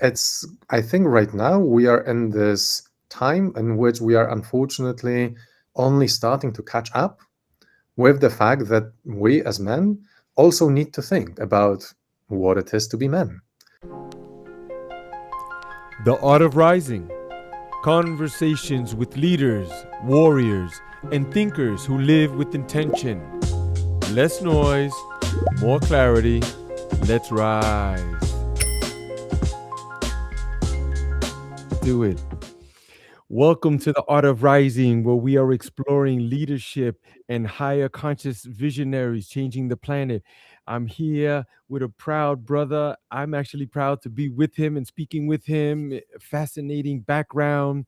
it's I think right now we are in this time in which we are unfortunately only starting to catch up with the fact that we as men also need to think about what it is to be men. The Art of Rising. Conversations with leaders, warriors, and thinkers who live with intention. Less noise, more clarity. Let's rise. Do it. Welcome to the Art of Rising, where we are exploring leadership and higher conscious visionaries changing the planet. I'm here with a proud brother. I'm actually proud to be with him and speaking with him. Fascinating background.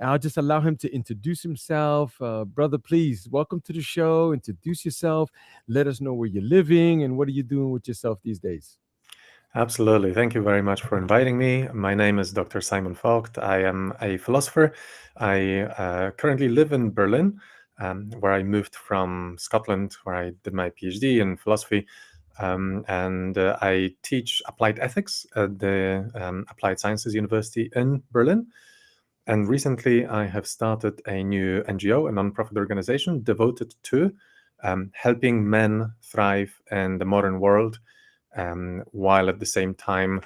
I'll just allow him to introduce himself. Brother, please, welcome to the show. Introduce yourself. Let us know where you're living and what are you doing with yourself these days. Absolutely. Thank you very much for inviting me. My name is Dr. Simon Fokt. I am a philosopher. I currently live in Berlin, where I moved from Scotland, where I did my PhD in philosophy. And I teach applied ethics at the Applied Sciences University in Berlin. And recently, I have started a new NGO, a nonprofit organization devoted to helping men thrive in the modern world, while at the same time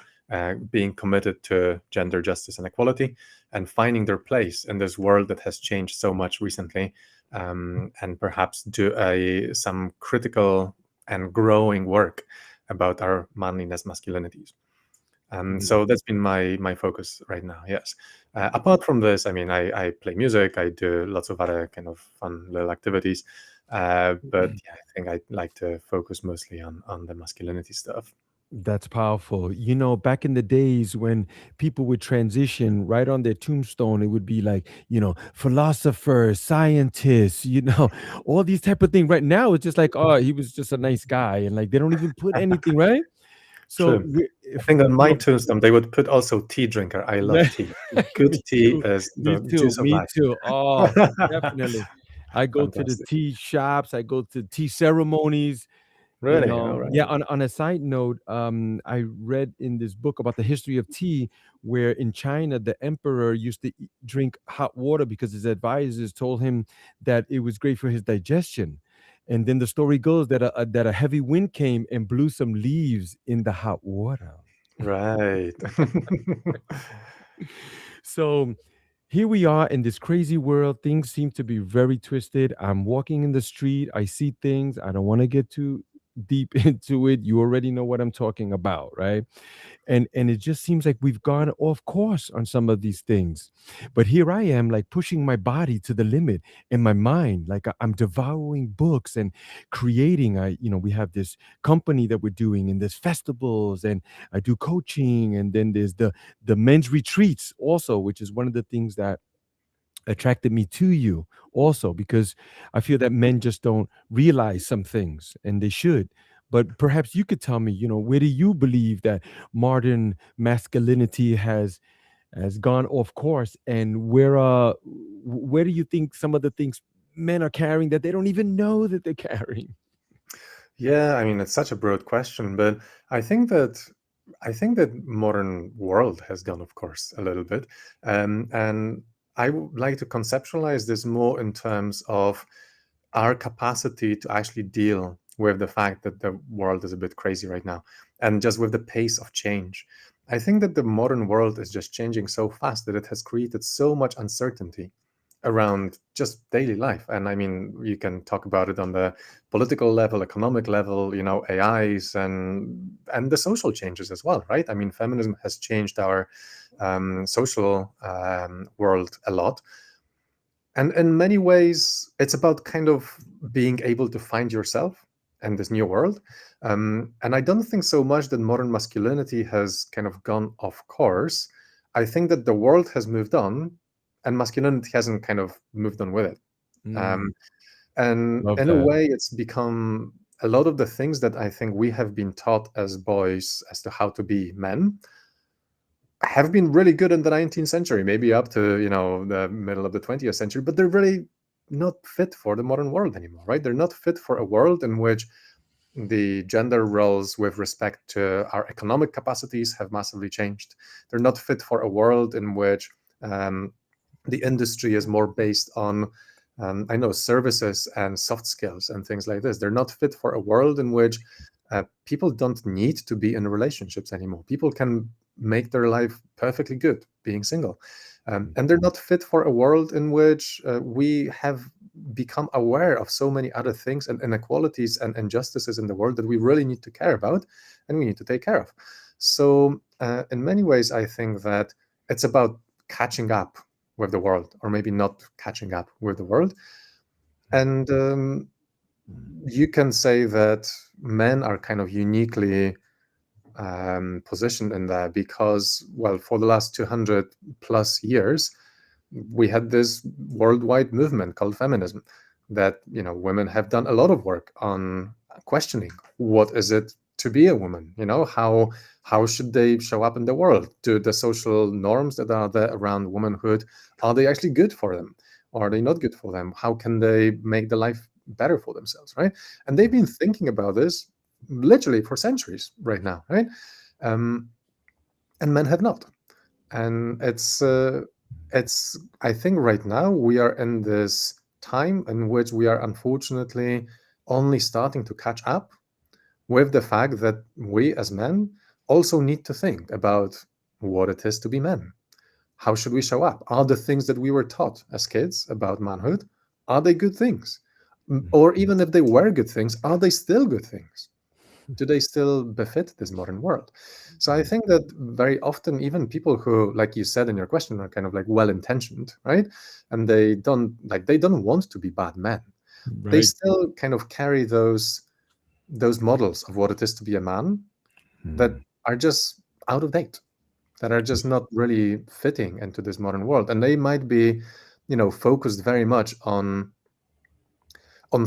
being committed to gender justice and equality and finding their place in this world that has changed so much recently, and perhaps do some critical and growing work about our manliness, masculinities. So that's been my focus right now. Yes. Apart from this, I mean, I play music. I do lots of other kind of fun little activities. But yeah, I think I like to focus mostly on the masculinity stuff. That's powerful. You know, back in the days when people would transition, right on their tombstone, it would be like, philosopher, scientist, all these type of things. Right now, it's just like, oh, he was just a nice guy. And like, they don't even put anything, right? So, True. I think on my tombstone they would put also tea drinker. I love tea. Good me tea too. is Me the too. juice of Me life. too. Oh, definitely. I go to the Fantastic. tea shops. I go to tea ceremonies. Really? All Yeah. right. On a side note, I read in this book about the history of tea, where in China the emperor used to drink hot water because his advisors told him that it was great for his digestion. And then the story goes that a heavy wind came and blew some leaves in the hot water. Right. So here we are in this crazy world. Things seem to be very twisted. I'm walking in the street. I see things. I don't want to get too deep into it. You already know what I'm talking about, right? And it just seems like we've gone off course on some of these things. But here I am, like pushing my body to the limit in my mind. Like I'm devouring books and creating. We have this company that we're doing, and there's festivals, and I do coaching, and then there's the men's retreats also, which is one of the things that attracted me to you also, because I feel that men just don't realize some things, and they should. But perhaps you could tell me, where do you believe that modern masculinity has gone off course, and where do you think some of the things men are carrying that they don't even know that they're carrying? Yeah, I mean, it's such a broad question, but I think that I think that modern world has gone, of course, a little bit, and I would like to conceptualize this more in terms of our capacity to actually deal with the fact that the world is a bit crazy right now, and just with the pace of change. I think that the modern world is just changing so fast that it has created so much uncertainty around just daily life. And I mean, you can talk about it on the political level, economic level, AIs and the social changes as well, right? I mean, feminism has changed our social world a lot. And in many ways, it's about kind of being able to find yourself in this new world. And I don't think so much that modern masculinity has kind of gone off course. I think that the world has moved on and masculinity hasn't kind of moved on with it. Mm, Um, and love in a that. way, it's become a lot of the things that I think we have been taught as boys as to how to be men have been really good in the 19th century, maybe up to the middle of the 20th century, but they're really not fit for the modern world anymore, right? They're not fit for a world in which The gender roles with respect to our economic capacities have massively changed. They're not fit for a world in which um, the industry is more based on, I know, services and soft skills and things like this. They're not fit for a world in which people don't need to be in relationships anymore. People can make their life perfectly good being single. And they're not fit for a world in which we have become aware of so many other things and inequalities and injustices in the world that we really need to care about and we need to take care of. So, in many ways, I think that it's about catching up with the world, or maybe not catching up with the world. And you can say that men are kind of uniquely positioned in there because, well, for the last 200 plus years, we had this worldwide movement called feminism that, women have done a lot of work on questioning what is it to be a woman, how should they show up in the world? Do the social norms that are there around womanhood, are they actually good for them, or are they not good for them? How can they make the life better for themselves, right? And they've been thinking about this literally for centuries right now, right? um, and men have not. And it's I think right now we are in this time in which we are unfortunately only starting to catch up with the fact that we as men also need to think about what it is to be men. How should we show up? Are the things that we were taught as kids about manhood, are they good things? Or even if they were good things, are they still good things? Do they still befit this modern world? So I think that very often, even people who, like you said in your question, are kind of like well-intentioned, right? And they don't want to be bad men. They Right. still kind of carry those models of what it is to be a man that Mm. are just out of date, that are just not really fitting into this modern world. And they might be, focused very much on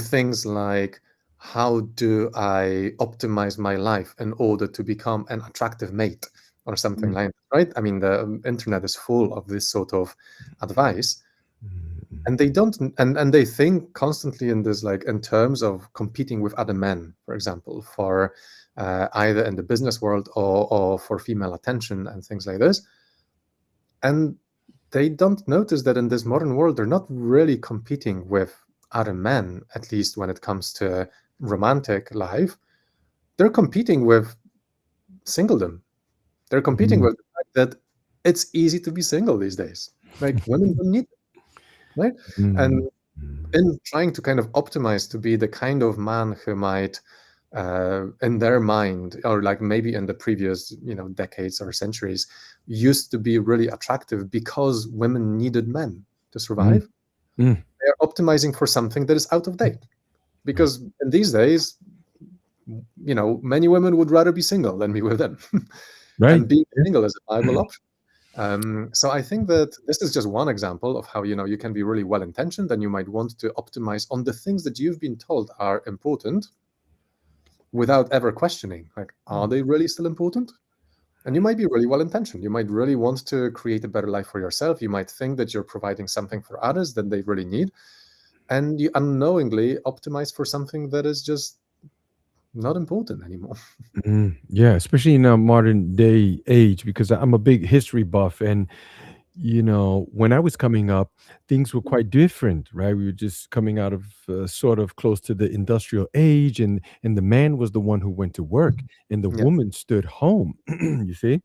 things like, how do I optimize my life in order to become an attractive mate or something Mm. like that, right? I mean, the internet is full of this sort of advice, Mm. and they don't, and they think constantly in this, like, in terms of competing with other men, for example, for either in the business world or for female attention and things like this. And they don't notice that in this modern world, they're not really competing with other men, at least when it comes to romantic life. They're competing with singledom. They're competing Mm. with the fact that it's easy to be single these days. Like, women don't need it, right? And Mm. in trying to kind of optimize to be the kind of man who might, in their mind, or like maybe in the previous, decades or centuries, used to be really attractive because women needed men to Mm. survive. Mm. They're optimizing for something that is out of date. Right. Because in these days, many women would rather be single than be with them. Right. And being Yeah. single is a viable option. So I think that this is just one example of how, you can be really well intentioned and you might want to optimize on the things that you've been told are important without ever questioning, like, are they really still important? And you might be really well intentioned. You might really want to create a better life for yourself. You might think that you're providing something for others that they really need. And you unknowingly optimize for something that is just not important anymore. Mm. Yeah, especially in a modern day age, because I'm a big history buff, and when I was coming up, things were quite different, right? We were just coming out of sort of close to the industrial age, and the man was the one who went to work, and the Yeah. woman stood home. You see,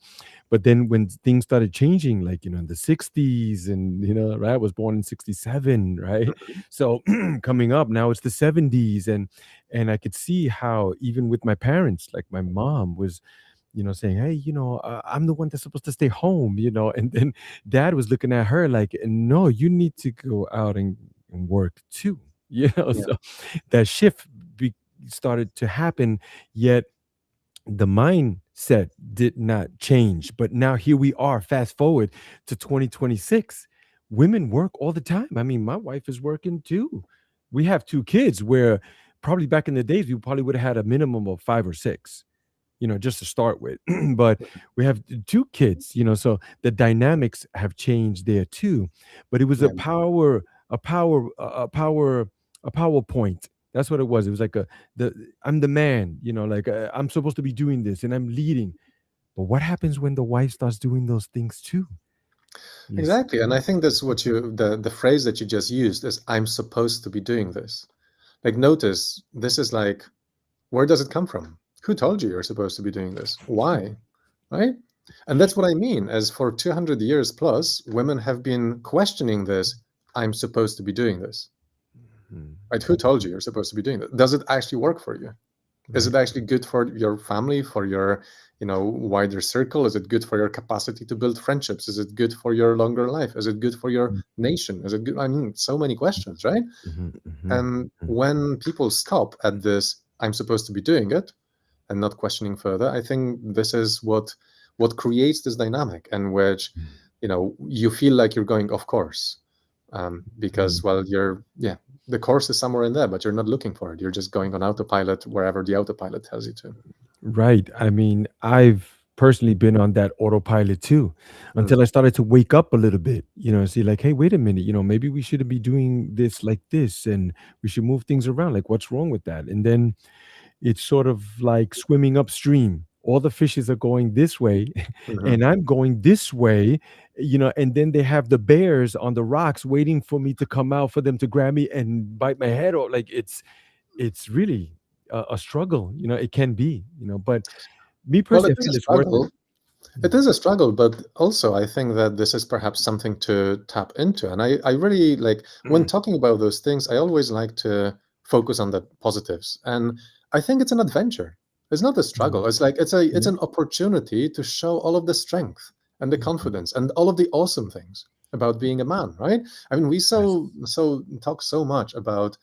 but then when things started changing, like in the '60s, and right, I was born in '67, right? So coming up now, it's the '70s, and I could see how even with my parents, like my mom was saying, "Hey, I'm the one that's supposed to stay home," and then dad was looking at her like, "No, you need to go out and work too." Yeah. So that shift be, started to happen, yet the mindset did not change. But now here we are, fast forward to 2026. Women work all the time. I mean, my wife is working too. We have two kids where probably back in the days, we probably would have had a minimum of five or six, just to start with. But we have two kids, so the dynamics have changed there too. But it was Yeah. a power, a power, a power point. That's what it was. It was like a the I'm the man, like I'm supposed to be doing this and I'm leading. But what happens when the wife starts doing those things too? You see? Exactly. And I think that's what the phrase that you just used is I'm supposed to be doing this. Like, notice this is like, where does it come from? Who told you you're supposed to be doing this? Why? Right? And that's what I mean, as for 200 years plus, women have been questioning this, I'm supposed to be doing this. Mhm. Right? Who told you you're supposed to be doing that? Does it actually work for you? Is Right. it actually good for your family, for your, wider circle? Is it good for your capacity to build friendships? Is it good for your longer life? Is it good for your nation? Is it good? I mean, so many questions, right? Mhm, mhm, And mhm, when people stop at this, I'm supposed to be doing it, and not questioning further, I think this is what creates this dynamic, and which, you feel like you're going off course, mhm. because, well, the course is somewhere in there, but you're not looking for it. You're just going on autopilot wherever the autopilot tells you to. Right. I mean, I've personally been on that autopilot too, Mm, until I started to wake up a little bit, see like, hey, wait a minute, maybe we shouldn't be doing this like this and we should move things around. Like, what's wrong with that? And then it's sort of like swimming upstream. All the fishes are going this way mhm. and I'm going this way, and then they have the bears on the rocks waiting for me to come out for them to grab me and bite my head off. Like it's really a struggle, it can be, but me Well, it personally, I is feel a it's worth it. struggle. It is a struggle, but also I think that this is perhaps something to tap into. And I really like, when Mm. talking about those things, I always like to focus on the positives. And I think it's an adventure. It's not a Mhm. struggle. It's like it's Yeah. an opportunity to show all of the strength and the Mhm. confidence and all of the awesome things about being a man, right? I mean, we Yes. so talk so much about,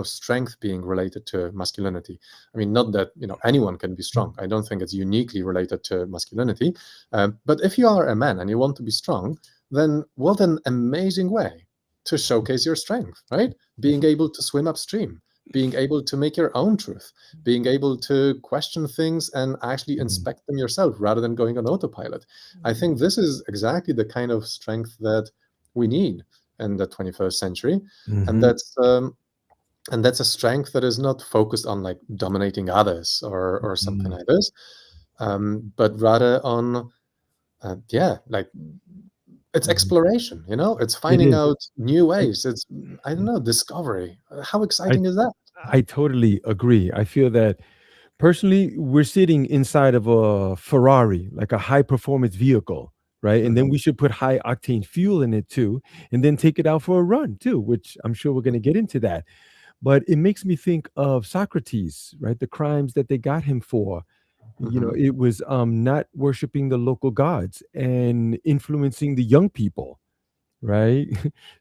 strength being related to masculinity. I mean, not that, anyone can be strong. I don't think it's uniquely related to masculinity. But if you are a man and you want to be strong, then what an amazing way to showcase your strength, right? Being able to swim upstream, being able to make your own truth, being able to question things and actually Mhm. inspect them yourself rather than going on autopilot. I think this is exactly the kind of strength that we need in the 21st century. And Mhm. that's a strength that is not focused on like dominating others or something Mhm. like this, but rather on, like, it's Mhm. exploration. It's It finding is. out new I ways. It's, I don't know, discovery. How I exciting is that? I totally agree. I feel that personally, we're sitting inside of a Ferrari, like a high performance vehicle, right? And then Mhm, we should put high octane fuel in it too, and then take it out for a run too, which I'm sure we're going to get into that. But it makes me think of Socrates, right? The crimes that they got him for. mhm. It was not worshiping the local gods and influencing the young people, right?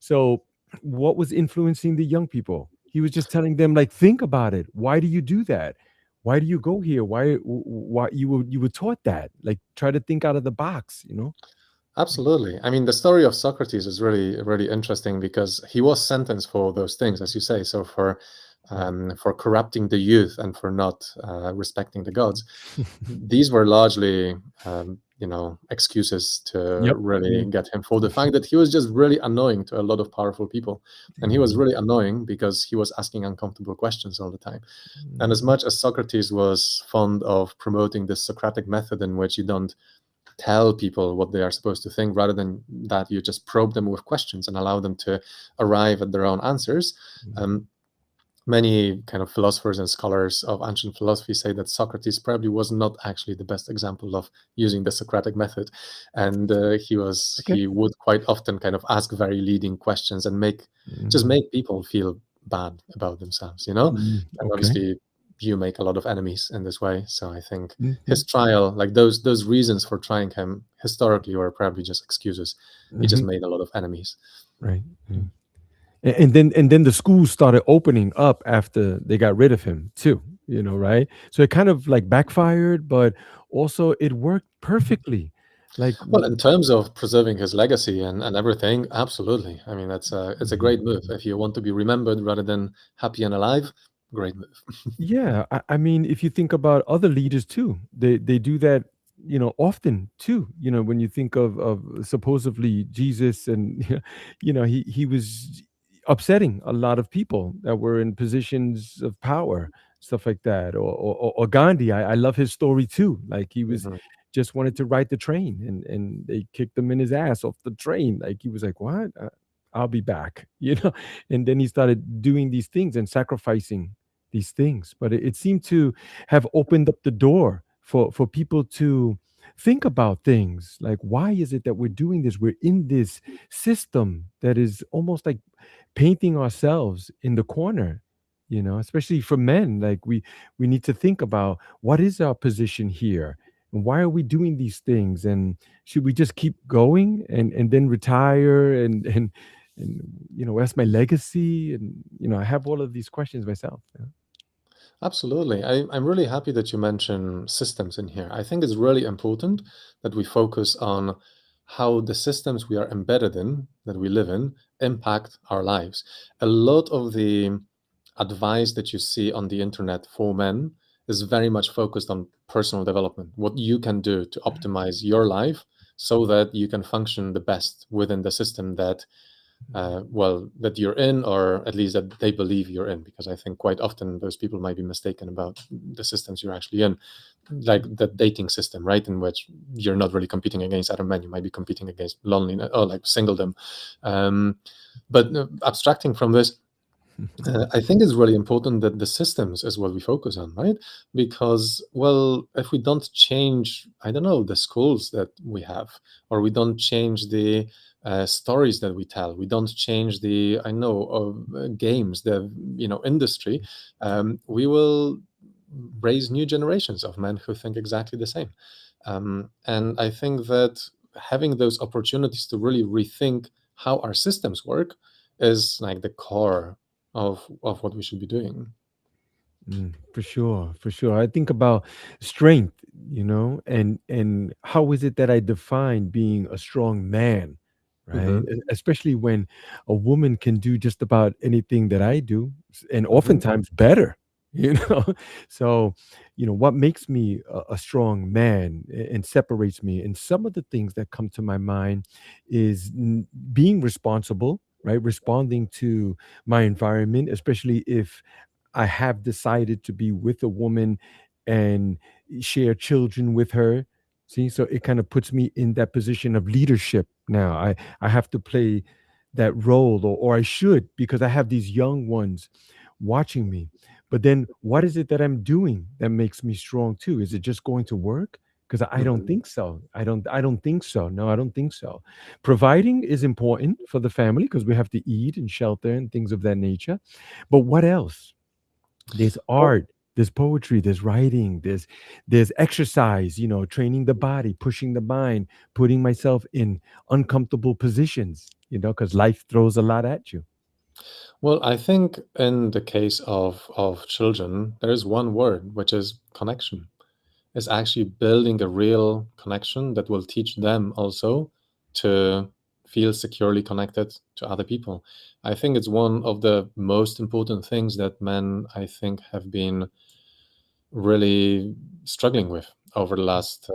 So, what was influencing the young people? He was just telling them, like, think about it. Why do you do that? Why do you go here? Why you were taught that? Like, try to think out of the box. Absolutely. I mean, the story of Socrates is really, really interesting because he was sentenced for those things, as you say. So for corrupting the youth and for not respecting the gods. These were largely, excuses to Yep. really Yep. get him, for the fact that he was just really annoying to a lot of powerful people. And he was Mhm. really annoying because he was asking uncomfortable questions all the time. And as Mhm. much as Socrates was fond of promoting this Socratic method in which you don't tell people what they are supposed to think, rather than that you just probe them with questions and allow them to arrive at their own answers, Mhm. um, many kind of philosophers and scholars of ancient philosophy say that Socrates probably was not actually the best example of using the Socratic method, and Okay. he would quite often kind of ask very leading questions and just Mhm. make people feel bad about themselves, Mhm. and Okay. obviously you make a lot of enemies in this way. So I think his Mhm. trial, like those reasons for trying him historically, were probably just excuses. He just Mhm. made a lot of enemies. Right. Yeah. And then the schools started opening up after they got rid of him too, right? So it kind of like backfired, but also it worked perfectly. Like Well, in terms of preserving his legacy and everything, absolutely. I mean, it's a Mhm. great move. If you want to be remembered rather than happy and alive, great move. Yeah, I mean, if you think about other leaders too, they do that, often too. When you think of supposedly Jesus, and he was. upsetting a lot of people that were in positions of power, stuff like that. Or Gandhi, I love his story too. Like he was Mhm. just wanted to ride the train, and they kicked him in his ass off the train. Like he was like, "What? I'll be back," And then he started doing these things and sacrificing these things. But it seemed to have opened up the door for people to think about things like, why is it that we're doing this? We're in this system that is almost like painting ourselves in the corner, especially for men. Like we need to think about, what is our position here, and why are we doing these things, and should we just keep going and then retire, and what's my legacy? And I have all of these questions myself. Yeah. Absolutely. I'm really happy that you mention systems in here. I think it's really important that we focus on how the systems we are embedded in, that we live in, impact our lives. A lot of the advice that you see on the internet for men is very much focused on personal development, what you can do to optimize your life so that you can function the best within the system that that you're in, or at least that they believe you're in, because I think quite often those people might be mistaken about the systems you're actually in, like the dating system, right? In which you're not really competing against other men, you might be competing against loneliness or like singledom. Um, but abstracting from this, I think it's really important that the systems is what we focus on, right? Because, well, if we don't change, I don't know, the schools that we have, or we don't change the stories that we tell, we don't change the, I know, games, the, industry, we will raise new generations of men who think exactly the same. And I think that having those opportunities to really rethink how our systems work is like the core of what we should be doing. For sure, for sure. I think about strength, and how is it that I define being a strong man, right? Hmm. Especially when a woman can do just about anything that I do, and Hmm. oftentimes better, you know. So, what makes me a strong man and separates me, and some of the things that come to my mind is being responsible, right? Responding to my environment, especially if I have decided to be with a woman and share children with her. See, so it kind of puts me in that position of leadership now. I have to play that role, or I should, because I have these young ones watching me. But then what is it that I'm doing that makes me strong too? Is it just going to work? Because I don't Hmm. think so. I don't think so. No, I don't think so. Providing is important for the family because we have to eat and shelter and things of that nature. But what else? There's Well, art, there's poetry, there's writing, there's exercise, training the body, pushing the mind, putting myself in uncomfortable positions, because life throws a lot at you. well, I think in the case of children, there is one word, which is connection. Is actually building a real connection that will teach them also to feel securely connected to other people. I think it's one of the most important things that men, I think, have been really struggling with over the last,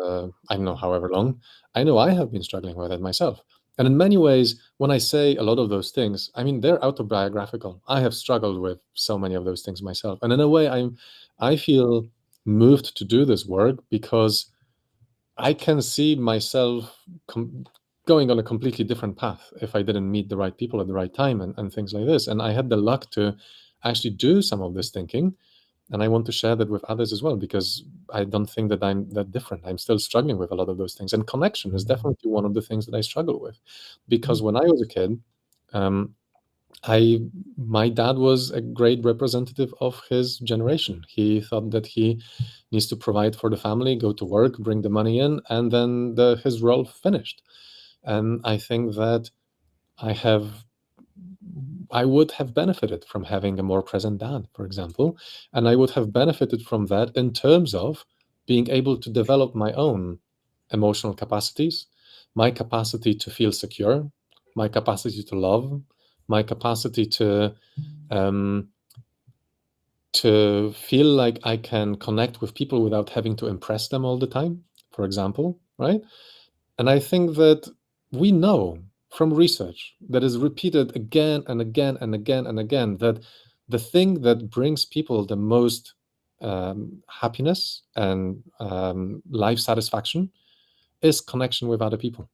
I don't know, however long. I know I have been struggling with it myself. And in many ways, when I say a lot of those things, I mean, they're autobiographical. I have struggled with so many of those things myself. And in a way, I feel moved to do this work because I can see myself going on a completely different path if I didn't meet the right people at the right time and things like this. And I had the luck to actually do some of this thinking, and I want to share that with others as well, because I don't think that I'm that different. I'm still struggling with a lot of those things, and connection is definitely one of the things that I struggle with, because when I was a kid, um, I my dad was a great representative of his generation. He thought that he needs to provide for the family, go to work, bring the money in, and then his role finished. And I think that I have I would have benefited from having a more present dad, for example, and I would have benefited from that in terms of being able to develop my own emotional capacities, my capacity to feel secure, my capacity to love, my capacity um, to feel like I can connect with people without having to impress them all the time, for example, right? And I think that we know. from research that is repeated again and again and again and again, that the thing that brings people the most happiness and life satisfaction is connection with other people,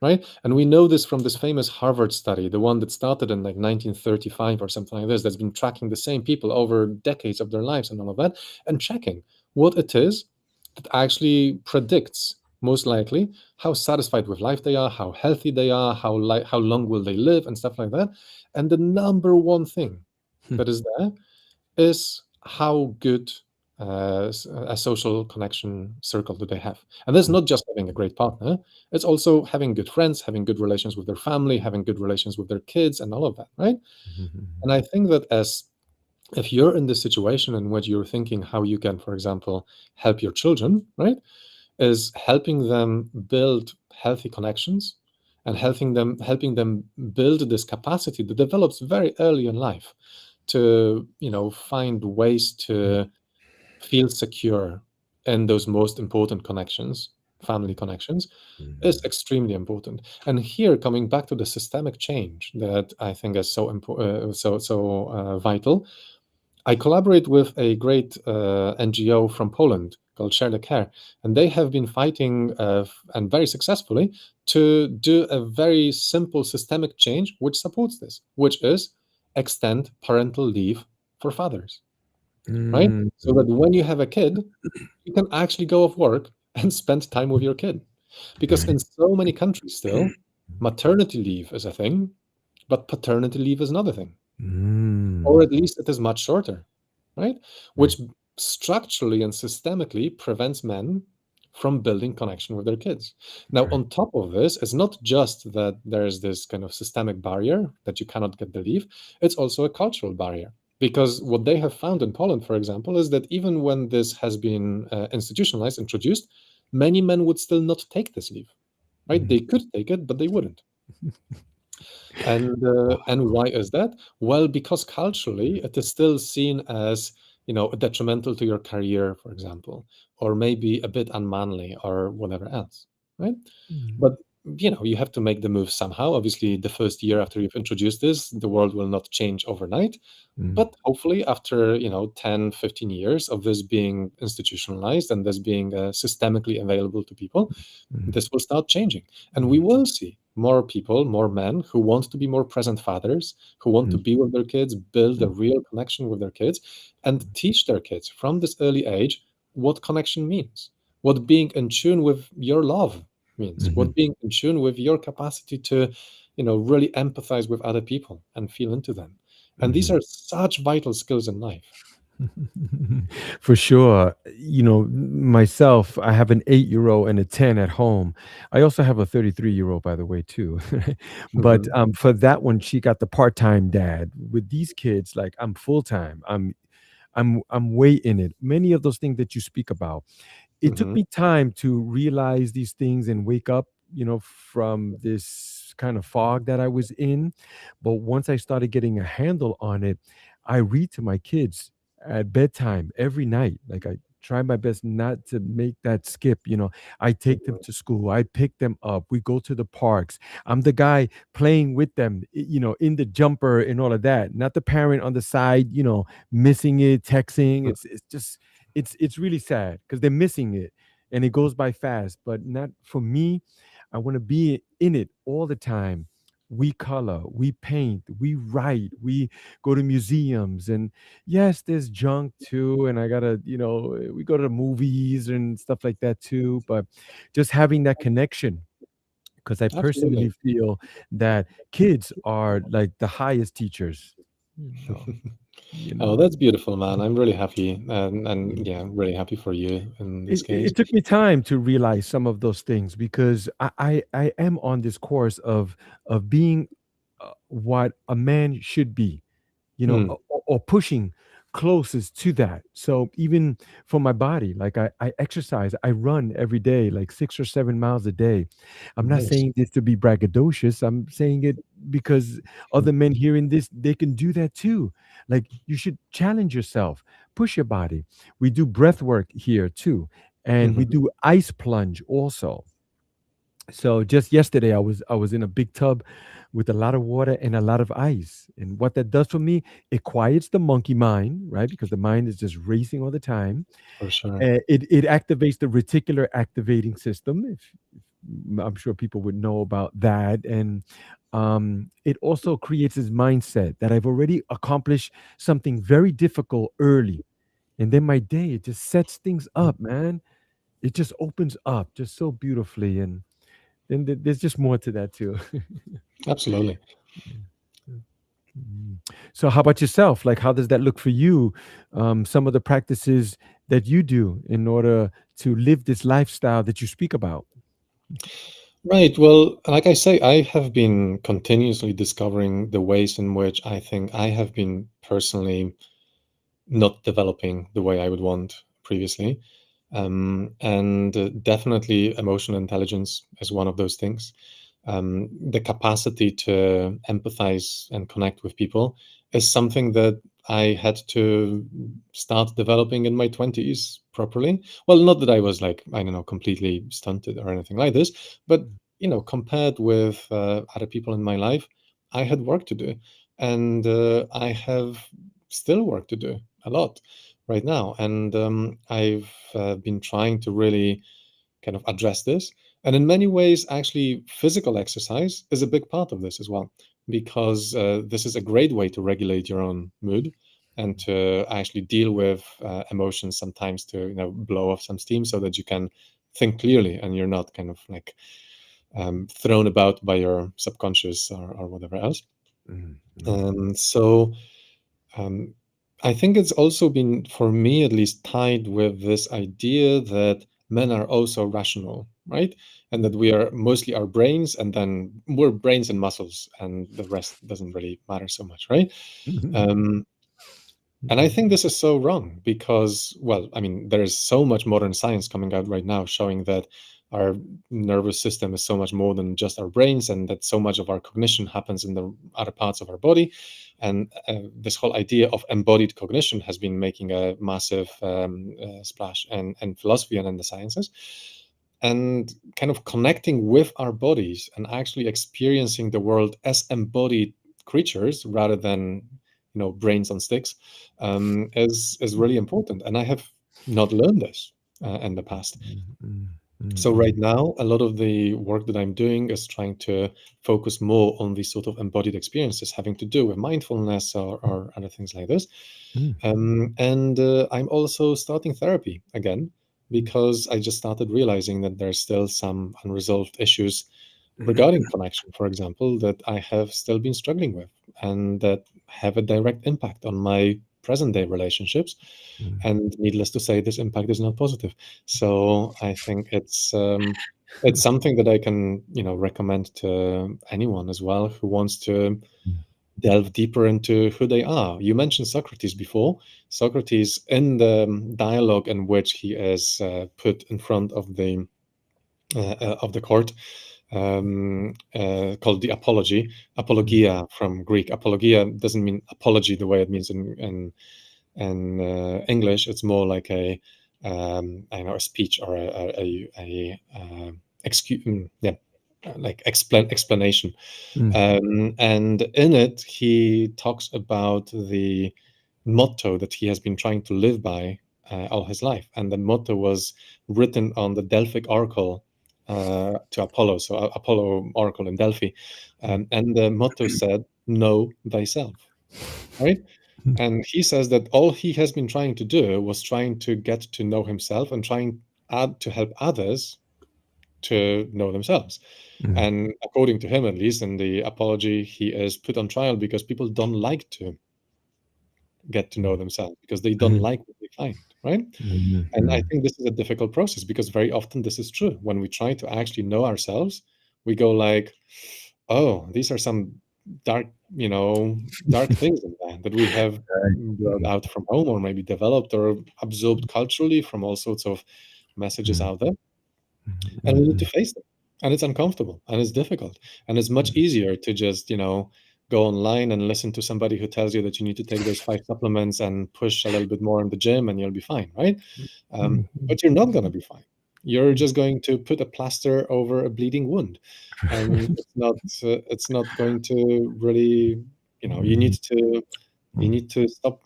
right? And we know this from this famous Harvard study, the one that started in like 1935 or something like this, that's been tracking the same people over decades of their lives and all of that, and checking what it is that actually predicts most likely how satisfied with life they are, how healthy they are, how long will they live, and stuff like that. And the number one thing that is there is how good a social connection circle do they have. And that's not just having a great partner, it's also having good friends, having good relations with their family, having good relations with their kids, and all of that, right? And I think that as if you're in this situation in which you're thinking how you can, for example, help your children, right, is helping them build healthy connections and helping them build this capacity that develops very early in life to find ways to feel secure in those most important connections, family connections, is extremely important. And here, coming back to the systemic change that I think is so vital, I collaborate with a great NGO from Poland called Share the Care, and they have been fighting and very successfully to do a very simple systemic change which supports this, which is extend parental leave for fathers, right? So that when you have a kid, you can actually go off work and spend time with your kid. Because Right. in so many countries still, maternity leave is a thing, but paternity leave is another thing, or Mm. at least it is much shorter, right? Right. Which structurally and systemically prevents men from building connection with their kids. Now, Right. on top of this, it's not just that there's this kind of systemic barrier that you cannot get the leave, it's also a cultural barrier. Because what they have found in Poland, for example, is that even when this has been institutionalized, introduced, many men would still not take this leave, right? Mm. They could take it, but they wouldn't. And why is that? Well, because culturally it is still seen as, detrimental to your career, for example, or maybe a bit unmanly or whatever else, right? Mm. But you have to make the move somehow. Obviously, the first year after you've introduced this, the world will not change overnight. Mm. But hopefully after, 10, 15 years of this being institutionalized and this being systemically available to people, Mm. this will start changing. And we Mm. will see more people, more men who want to be more present fathers, who want to Mm. be with their kids, build a real connection with their kids, and teach their kids from this early age what connection means, what being in tune with your love means, Mhm. what being in tune with your capacity to, really empathize with other people and feel into them. And these Mhm. are such vital skills in life. For sure. Myself, I have an 8-year-old and a 10 at home. I also have a 33-year-old, by the way, too. But Mhm, for that one, she got the part-time dad. With these kids, like I'm full-time. I'm way in it. Many of those things that you speak about, it took mhm, me time to realize these things and wake up, from this kind of fog that I was in. But once I started getting a handle on it, I read to my kids at bedtime every night. Like I try my best not to make that skip. I take them mhm, to school, I pick them up, we go to the parks. I'm the guy playing with them, in the jumper and all of that, not the parent on the side, missing it, texting. mhm. It's just it's really sad because they're missing it and it goes by fast, but not for me. I want to be in it all the time. We color, we paint, we write, we go to museums, and yes, there's junk too, and I gotta, we go to the movies and stuff like that too, but just having that connection, because I personally Absolutely. feel that kids are like the highest teachers, you know you Oh, know that's beautiful, man. I'm really happy, and yeah, I'm really happy for you in this case. it took me time to realize some of those things because I am on this course of being what a man should be, Mm, or pushing closest to that. So even for my body, like I exercise, I run every day, like 6 or 7 miles a day. I'm not nice. saying this to be braggadocious. I'm saying it because other men hearing this, they can do that too. Like you should challenge yourself, push your body. We do breath work here too. And we Mhm. do ice plunge also. So just yesterday, I was in a big tub with a lot of water and a lot of ice. And what that does for me, it quiets the monkey mind, right? Because the mind is just racing all the time. For sure. It activates the reticular activating system. If I'm sure people would know about that, and it also creates this mindset that I've already accomplished something very difficult early, and then my day it just sets things up, man. It just opens up just so beautifully, and then there's just more to that too. Absolutely. Mhm. So, how about yourself? Like, how does that look for you? Some of the practices that you do in order to live this lifestyle that you speak about. Right. Well, like I say, I have been continuously discovering the ways in which I think I have been personally not developing the way I would want previously. And definitely emotional intelligence is one of those things. The capacity to empathize and connect with people is something that I had to start developing in my 20s properly. Well, not that I was like, I don't know, completely stunted or anything like this, but, compared with other people in my life, I had work to do. And I have still work to do a lot right now. And I've been trying to really kind of address this. And in many ways, actually, physical exercise is a big part of this as well, because this is a great way to regulate your own mood and to actually deal with emotions sometimes to, blow off some steam so that you can think clearly and you're not kind of like thrown about by your subconscious or whatever else. Mm, mm, So um, I think it's also been, for me at least, tied with this idea that men are also rational, right? And that we are mostly our brains, and then we're brains and muscles, and the rest doesn't really matter so much, right? mm, Um, and I think this is so wrong because, well, I mean, there is so much modern science coming out right now showing that our nervous system is so much more than just our brains, and that so much of our cognition happens in the other parts of our body. And this whole idea of embodied cognition has been making a massive splash in philosophy and in the sciences. And kind of connecting with our bodies and actually experiencing the world as embodied creatures rather than brains on sticks is really important. And I have not learned this in the past. mm, mm, mm, So right mm, now, a lot of the work that I'm doing is trying to focus more on these sort of embodied experiences having to do with mindfulness or other things like this. mm, And I'm also starting therapy again because I just started realizing that there's still some unresolved issues regarding connection, for example, that I have still been struggling with and that have a direct impact on my present day relationships. mm, And needless to say, this impact is not positive. So I think it's something that I can, recommend to anyone as well who wants to mm, delve deeper into who they are. You mentioned Socrates before. Socrates, in the dialogue in which he is put in front of the court, called the Apology, mm, apologia from Greek. Apologia doesn't mean apology the way it means in English. It's more like I don't know, a speech or a excuse, yeah, like explanation. mm, And in it, he talks about the motto that he has been trying to live by all his life. And the motto was written on the Delphic oracle to Apollo, so Apollo oracle in Delphi. mm, And the motto said, "Know thyself," right? mm, And he says that all he has been trying to do was trying to get to know himself and trying to help others to know themselves. mm, And according to him, at least in the apology, he is put on trial because people don't like to get to know mm, themselves because they don't mm, like what they find, right? mm, And I mm, think this is a difficult process because very often this is true. When we try to actually know ourselves, we go like, oh, these are some dark, dark things in there that we have right. brought Mm, out from home or maybe developed or absorbed culturally from all sorts of messages mm, out there. mm, And we need to mm, face them. And it's uncomfortable and it's difficult. And it's much easier to just, go online and listen to somebody who tells you that you need to take those 5 supplements and push a little bit more in the gym and you'll be fine, right? mm, But you're not going to be fine. You're just going to put a plaster over a bleeding wound, and it's not going to really, Mhm, you mhm, need to stop,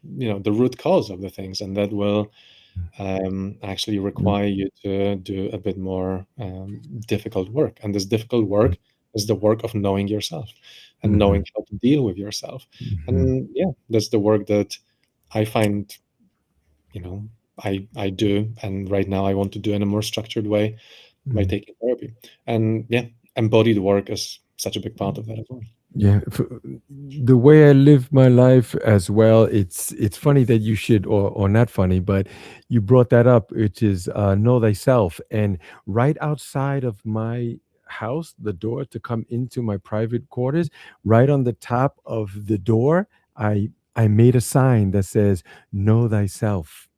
the root cause of the things, and that will actually mhm, require you to do a bit more difficult work. And this difficult work is the work of knowing yourself and mhm, knowing how to deal with yourself. mhm, And yeah, that's the work that I find, you know, I do. And right now I want to do in a more structured way by mhm. taking therapy. And yeah, embodied work is such a big part of that as well. Yeah, the way I live my life as well, it's funny that you should, or not funny, but you brought that up, which is know thyself. And right outside of my house, the door to come into my private quarters, right on the top of the door, I made a sign that says "Know thyself."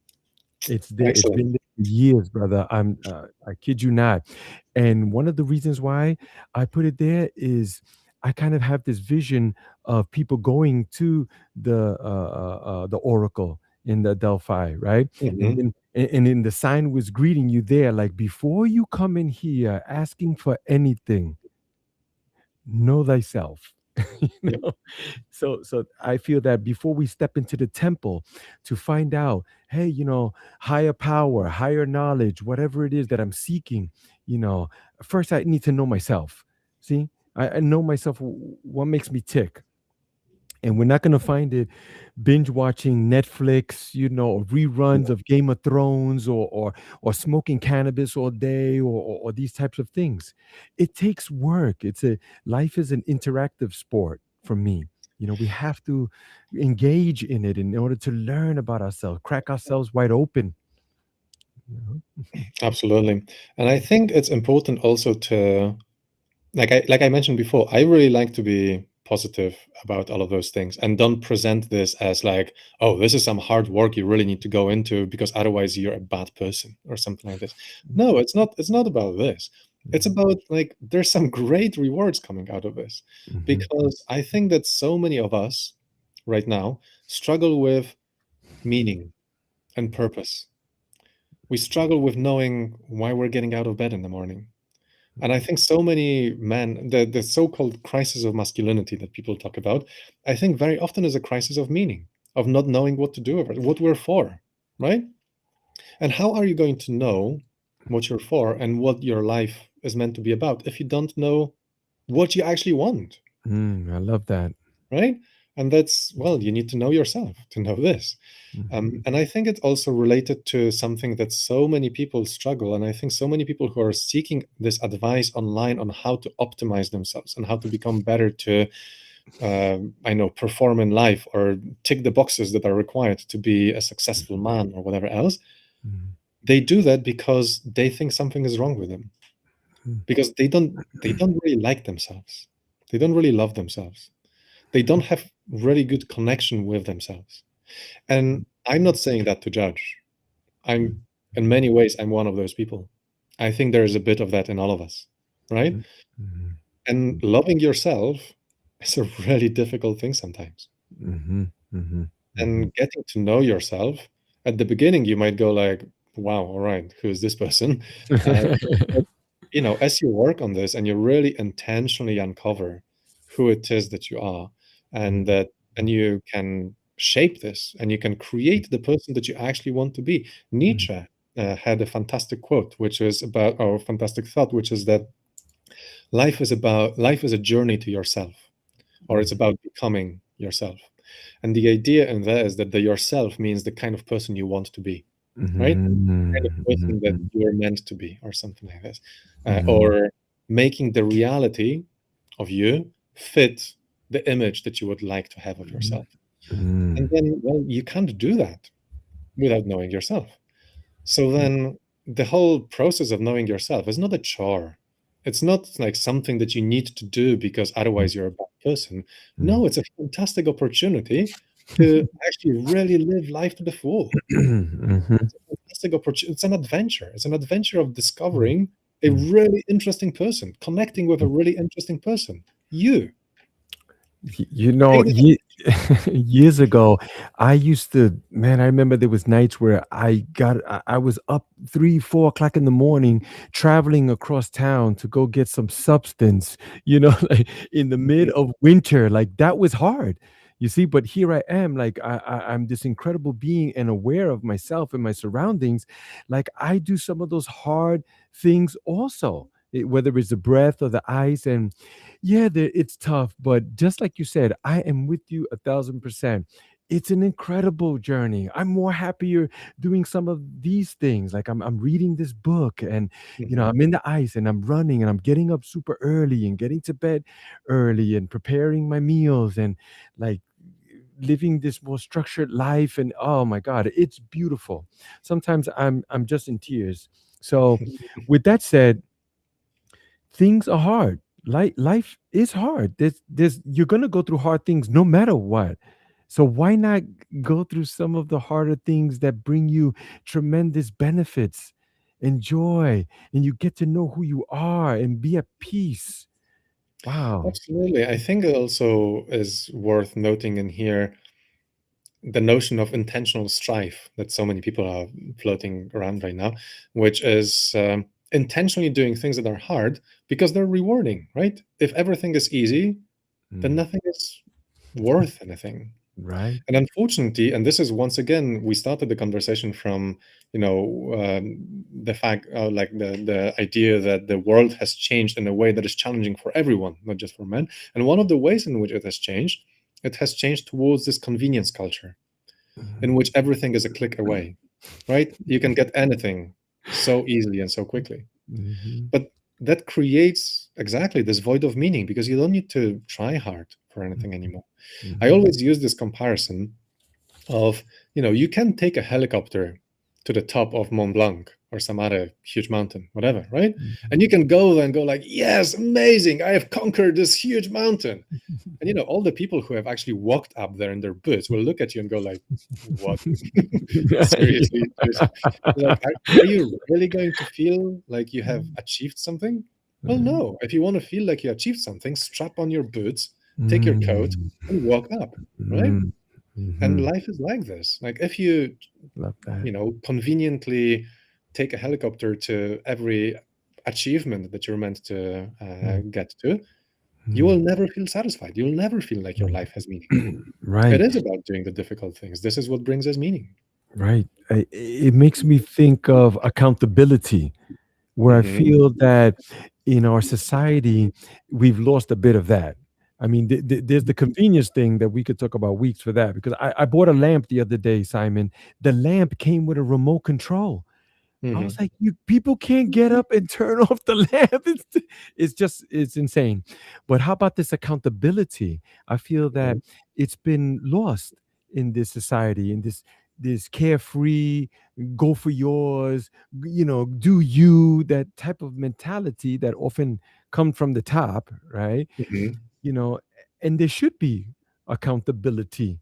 It's there. It's Excellent. been there for years, brother. I kid you not. And one of the reasons why I put it there is I kind of have this vision of people going to the oracle in the Delphi, right? And Hmm. then and then the sign was greeting you there, like before you come in here asking for anything, know thyself. Yeah, So I feel that before we step into the temple to find out, hey, higher power, higher knowledge, whatever it is that I'm seeking, first I need to know myself. See, I know myself, what makes me tick. And we're not going to find it binge watching Netflix, or reruns of Game of Thrones, or smoking cannabis all day, or these types of things. It takes work. Life is an interactive sport for me. We have to engage in it in order to learn about ourselves, crack ourselves wide open. You know? absolutely. And I think it's important also to, like I mentioned before, I really like to be positive about all of those things and don't present this as like, oh, this is some hard work you really need to go into because otherwise you're a bad person or something like this. No, it's not about this. It's about like there's some great rewards coming out of this, Mhm, because I think that so many of us right now struggle with meaning and purpose. We struggle with knowing why we're getting out of bed in the morning. And I think so many men, the so-called crisis of masculinity that people talk about, I think very often is a crisis of meaning, of not knowing what to do about it, what we're for, right? And how are you going to know what you're for and what your life is meant to be about if you don't know what you actually want, I love that. right? And that's, well, you need to know yourself to know this. Mhm, And I think it's also related to something that so many people struggle. And I think so many people who are seeking this advice online on how to optimize themselves and how to become better to, I know, perform in life or tick the boxes that are required to be a successful man or whatever else. mhm, They do that because they think something is wrong with them, because they don't really like themselves. They don't really love themselves. They don't have really good connection with themselves. And I'm not saying that to judge. I'm in many ways I'm one of those people. I think there is a bit of that in all of us, right? mhm, mhm, And loving yourself is a really difficult thing sometimes. mhm, mhm, mhm, And getting to know yourself, at the beginning you might go like, "Wow, all right, who is this person?" Uh, but as you work on this and you really intentionally uncover who it is that you are, and mhm, that and you can shape this and you can create the person that you actually want to be. mhm, Nietzsche had a fantastic quote, which is about, or fantastic thought, which is that life is a journey to yourself, or it's about becoming yourself. And the idea in there is that the yourself means the kind of person you want to be, right? Kind of mhm, person that mhm, you're meant to be, or something like this, mhm, or making the reality of you fit the image that you would like to have of yourself. And mhm, then, well, you can't do that without knowing yourself. So then the whole process of knowing yourself is not a chore. It's not like something that you need to do because mhm, otherwise you're a bad person. mhm. No, it's a fantastic opportunity to actually really live life to the full. Mhm, It's a fantastic opportunity. It's an adventure. It's an adventure of mhm, discovering a mhm. really interesting person, connecting with a really interesting person. You. You I know, think that, years ago, I used to, man, I remember there was nights where I was up 3, 4 o'clock in the morning, traveling across town to go get some substance, like in the mid of winter, like that was hard. You see, but here I am, like I'm this incredible being and aware of myself and my surroundings. Like I do some of those hard things also, whether it's the breath or the ice. And yeah, it's tough, but just like you said, I am with you 1,000%. It's an incredible journey. I'm more happier doing some of these things. Like I'm reading this book, and Mhm. I'm in the ice and I'm running and I'm getting up super early and getting to bed early and preparing my meals and like living this more structured life. And oh my God, it's beautiful. Sometimes I'm just in tears. So with that said, things are hard. Life is hard. There's you're gonna go through hard things no matter what. So why not go through some of the harder things that bring you tremendous benefits and joy, and you get to know who you are and be at peace. Wow. Absolutely. I think it also is worth noting in here the notion of intentional strife that so many people are floating around right now, which is intentionally doing things that are hard because they're rewarding, right? If everything is easy, then Mm, nothing is worth anything. right. And unfortunately, and this is once again, we started the conversation from, the fact, like the idea that the world has changed in a way that is challenging for everyone, not just for men. And one of the ways in which it has changed towards this convenience culture in Mhm, which everything is a click away, right? You can get anything so easily and so quickly. mhm, But that creates exactly this void of meaning because you don't need to try hard for anything anymore. I mhm, always use this comparison of, you can take a helicopter to the top of Mont Blanc or some other huge mountain, whatever, right? mhm. And you can go there and go like, yes, amazing, I have conquered this huge mountain. And all the people who have actually walked up there in their boots will look at you and go like, what? Seriously, seriously. Like, are you really going to feel like you have achieved something? Well, no. If you want to feel like you achieved something, strap on your boots, take your coat, Mm, and walk up, right? mm, And mhm. life is like this. Like if you, Love that. conveniently take a helicopter to every achievement that you're meant to Mm, get to, you will mm, never feel satisfied. You'll never feel like your life has meaning. mm. It Right. is about doing the difficult things. This is what brings us meaning. Right. It makes me think of accountability, where I Hmm. feel that in our society, we've lost a bit of that. I mean, there's the convenience thing that we could talk about weeks for that, because I bought a lamp the other day, Simon. The lamp came with a remote control. I was Hmm. like, you people can't get up and turn off the lamp. It's insane. But how about this accountability? I feel that Hmm. it's been lost in this society, in this carefree, go for yours, do you, that type of mentality that often comes from the top, right? Hmm. you know and there should be accountability,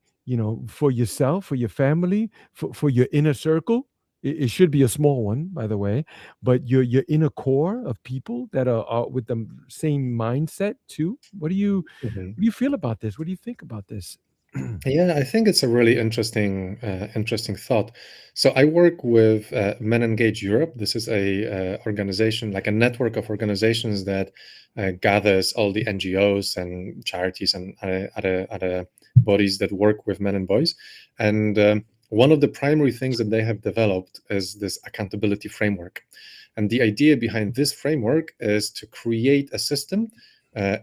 for yourself, for your family, for your inner circle. It should be a small one, by the way, but your inner core of people that are with the same mindset too. Hmm. What do you feel about this? What do you think about this? Yeah, I think it's a really interesting thought. So I work with Men Engage Europe. This is a organization, like a network of organizations that gathers all the NGOs and charities and other bodies that work with men and boys. And one of the primary things that they have developed is this accountability framework. And the idea behind this framework is to create a system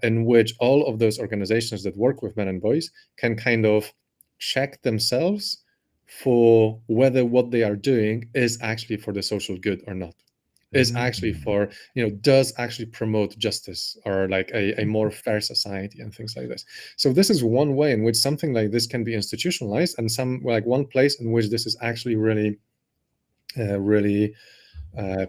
in which all of those organizations that work with men and boys can kind of check themselves for whether what they are doing is actually for the social good or not, is actually Mm, for, does actually promote justice or like a more fair society and things like this. So this is one way in which something like this can be institutionalized, and some like one place in which this is actually really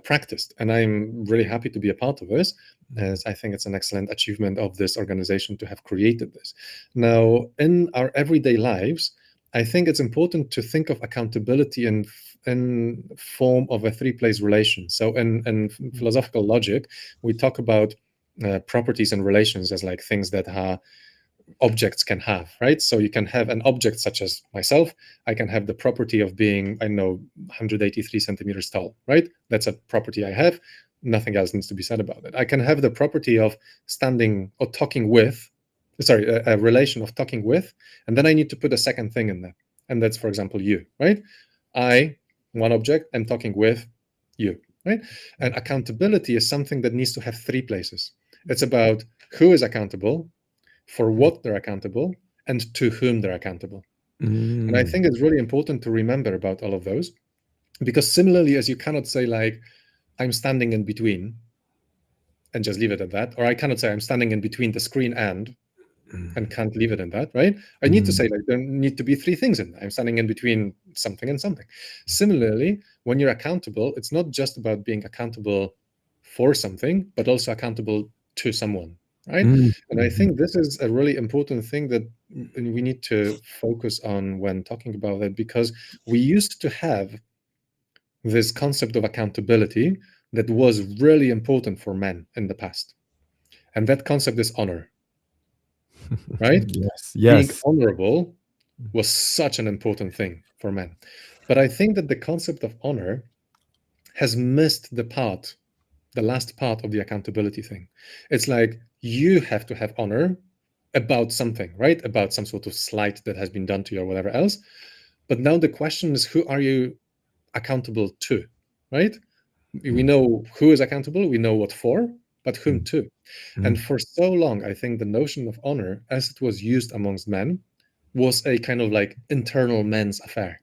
practiced. And I'm really happy to be a part of this, mm, as I think it's an excellent achievement of this organization to have created this. Now, in our everyday lives, I think it's important to think of accountability in form of a three-place relation. So in mm, philosophical logic, we talk about properties and relations as like things that are objects can have, right? So you can have an object such as myself. I can have the property of being, I don't know, 183 centimeters tall, right? That's a property I have. Nothing else needs to be said about it. I can have the property of standing or talking with, sorry, a relation of talking with, and then I need to put a second thing in there. And that's, for example, you, right? I, one object, am talking with you, right? And accountability is something that needs to have three places. It's about who is accountable, for what they're accountable, and to whom they're accountable. And I think Mm. it's really important to remember about all of those, because similarly as you cannot say like, I'm standing in between and just leave it at that, or I cannot say I'm standing in between the screen and can't leave it in that, right? I need to Mm. say like there need to be three things in there. I'm standing in between something and something. Similarly, when you're accountable, it's not just about being accountable for something, but also accountable to someone, right? Mm. And I think this is a really important thing that we need to focus on when talking about it, because we used to have this concept of accountability that was really important for men in the past. And that concept is honor, right? Yes, Being yes. honorable was such an important thing for men. But I think that the concept of honor has missed the last part of the accountability thing. It's like you have to have honor about something, right? About some sort of slight that has been done to you or whatever else. But now the question is, who are you accountable to, right? We Mm. know who is accountable, we know what for, but whom Mm. to. And Mm. for so long, I think the notion of honor, as it was used amongst men, was a kind of like internal men's affair.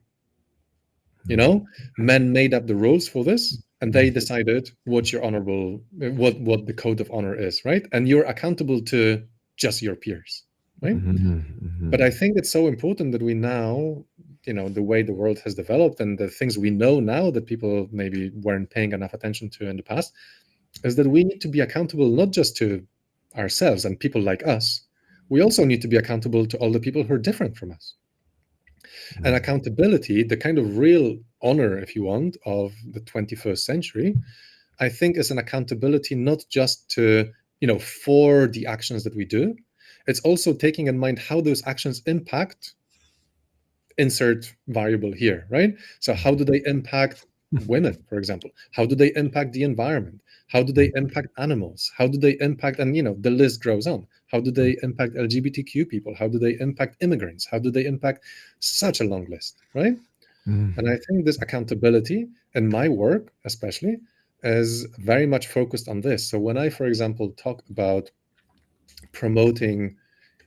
You know, men made up the rules for this, and they decided what your honorable, what the code of honor is, right? And you're accountable to just your peers, right? Mhm, But I mhm, think it's so important that we now, you know, the way the world has developed and the things we know now that people maybe weren't paying enough attention to in the past, is that we need to be accountable not just to ourselves and people like us. We also need to be accountable to all the people who are different from us. And mm, accountability, the kind of real honor, if you want, of the 21st century, I think is an accountability not just to, you know, for the actions that we do. It's also taking in mind how those actions impact, insert variable here, right? So how do they impact women, for example? How do they impact the environment? How do they impact animals? How do they impact, and you know, the list goes on. How do they impact LGBTQ people? How do they impact immigrants? How do they impact such a long list, right? mm, And I think this accountability in my work, especially, is very much focused on this. So when I, for example, talk about promoting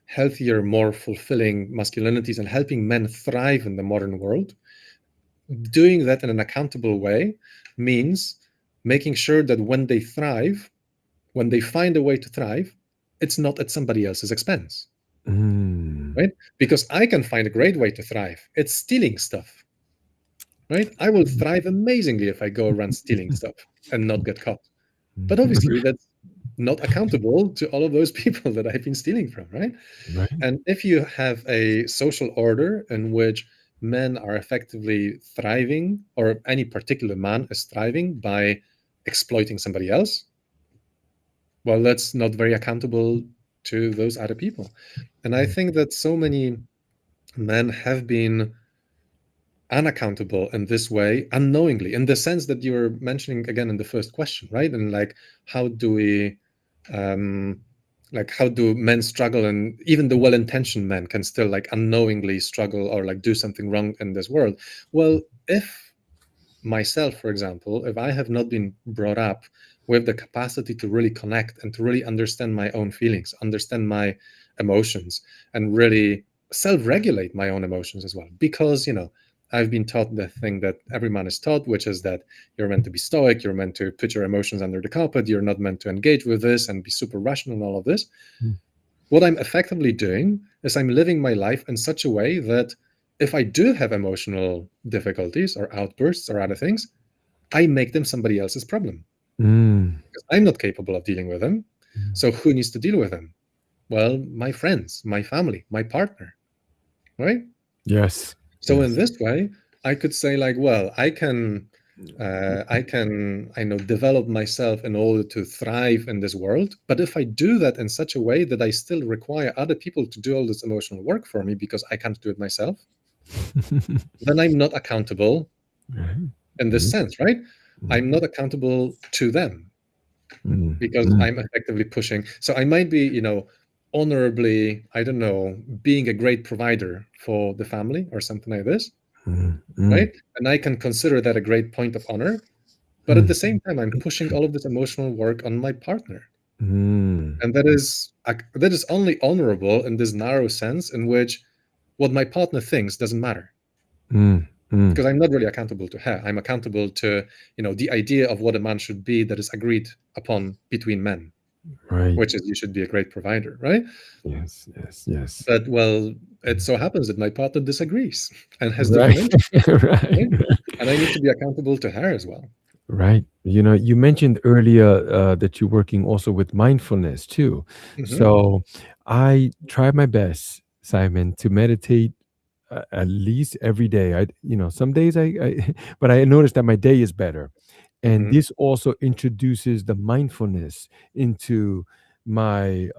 healthier, more fulfilling masculinities and helping men thrive in the modern world, doing that in an accountable way means making sure that when they thrive, when they find a way to thrive, it's not at somebody else's expense, mm, right? Because I can find a great way to thrive. It's stealing stuff, right? I will thrive amazingly if I go around stealing stuff and not get caught. But obviously, that's not accountable to all of those people that I've been stealing from, right? right? And if you have a social order in which men are effectively thriving, or any particular man is thriving by exploiting somebody else, well, that's not very accountable to those other people. And I think that so many men have been unaccountable in this way unknowingly, in the sense that you were mentioning again in the first question, right? And like, how do we um like how do men struggle, and even the well-intentioned men can still like unknowingly struggle or like do something wrong in this world. Well, if myself, for example, if I have not been brought up with the capacity to really connect and to really understand my own feelings, understand my emotions, and really self regulate my own emotions as well, because, you know, I've been taught the thing that every man is taught, which is that you're meant to be stoic, you're meant to put your emotions under the carpet, you're not meant to engage with this and be super rational and all of this. Mm, What I'm effectively doing is I'm living my life in such a way that if I do have emotional difficulties or outbursts or other things, I make them somebody else's problem mm, because I'm not capable of dealing with them. So who needs to deal with them? Well, my friends, my family, my partner, right? yes, So in yes. this way, I could say like, well, I can I know, develop myself in order to thrive in this world. But if I do that in such a way that I still require other people to do all this emotional work for me because I can't do it myself, then I'm not accountable Right. in this Mm, sense, right? mm, I'm not accountable to them mm, because mm, I'm effectively pushing. So I might be, honorably, I don't know, being a great provider for the family or something like this, mm, mm, right? And I can consider that a great point of honor. But at mm, the same time, I'm pushing all of this emotional work on my partner. mm, And that is only honorable in this narrow sense in which what my partner thinks doesn't matter mm, mm. because I'm not really accountable to her. I'm accountable to, the idea of what a man should be that is agreed upon between men, Right. which is you should be a great provider, right? Yes, yes, yes. But well, it so happens that my partner disagrees and has Right. different interests, Right. right? And I need to be accountable to her as well. Right. You know, you mentioned earlier that you're working also with mindfulness too. Hmm. So I try my best, Simon, to meditate at least every day. Some days but I noticed that my day is better. And Hmm. this also introduces the mindfulness into my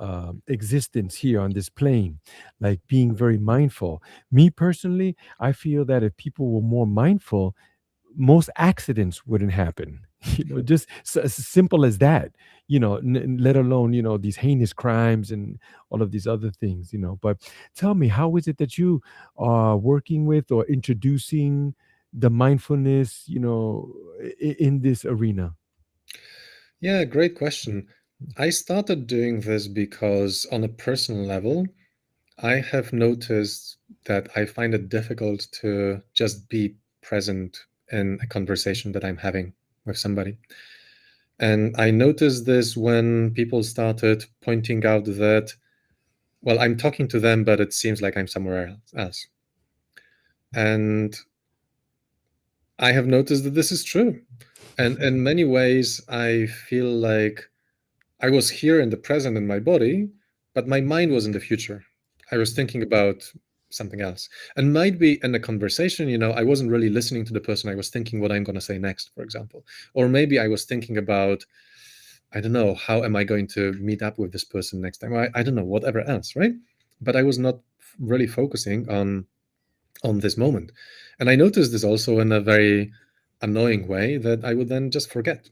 existence here on this plane, like being very mindful. Me personally, I feel that if people were more mindful, most accidents wouldn't happen. Just as simple as that. Let alone these heinous crimes and all of these other things. But tell me, how is it that you are working with or introducing the mindfulness in this arena? Yeah, great question. I started doing this because, on a personal level, I have noticed that I find it difficult to just be present in a conversation that I'm having with somebody. And I noticed this when people started pointing out that, well, I'm talking to them, but it seems like I'm somewhere else. And I have noticed that this is true. And in many ways, I feel like I was here in the present in my body, but my mind was in the future. I was thinking about something else. And might be in a conversation, I wasn't really listening to the person. I was thinking what I'm going to say next, for example. Or maybe I was thinking about, I don't know, how am I going to meet up with this person next time? I don't know, whatever else, right? But I was not really focusing on this moment. And I noticed this also in a very annoying way that I would then just forget.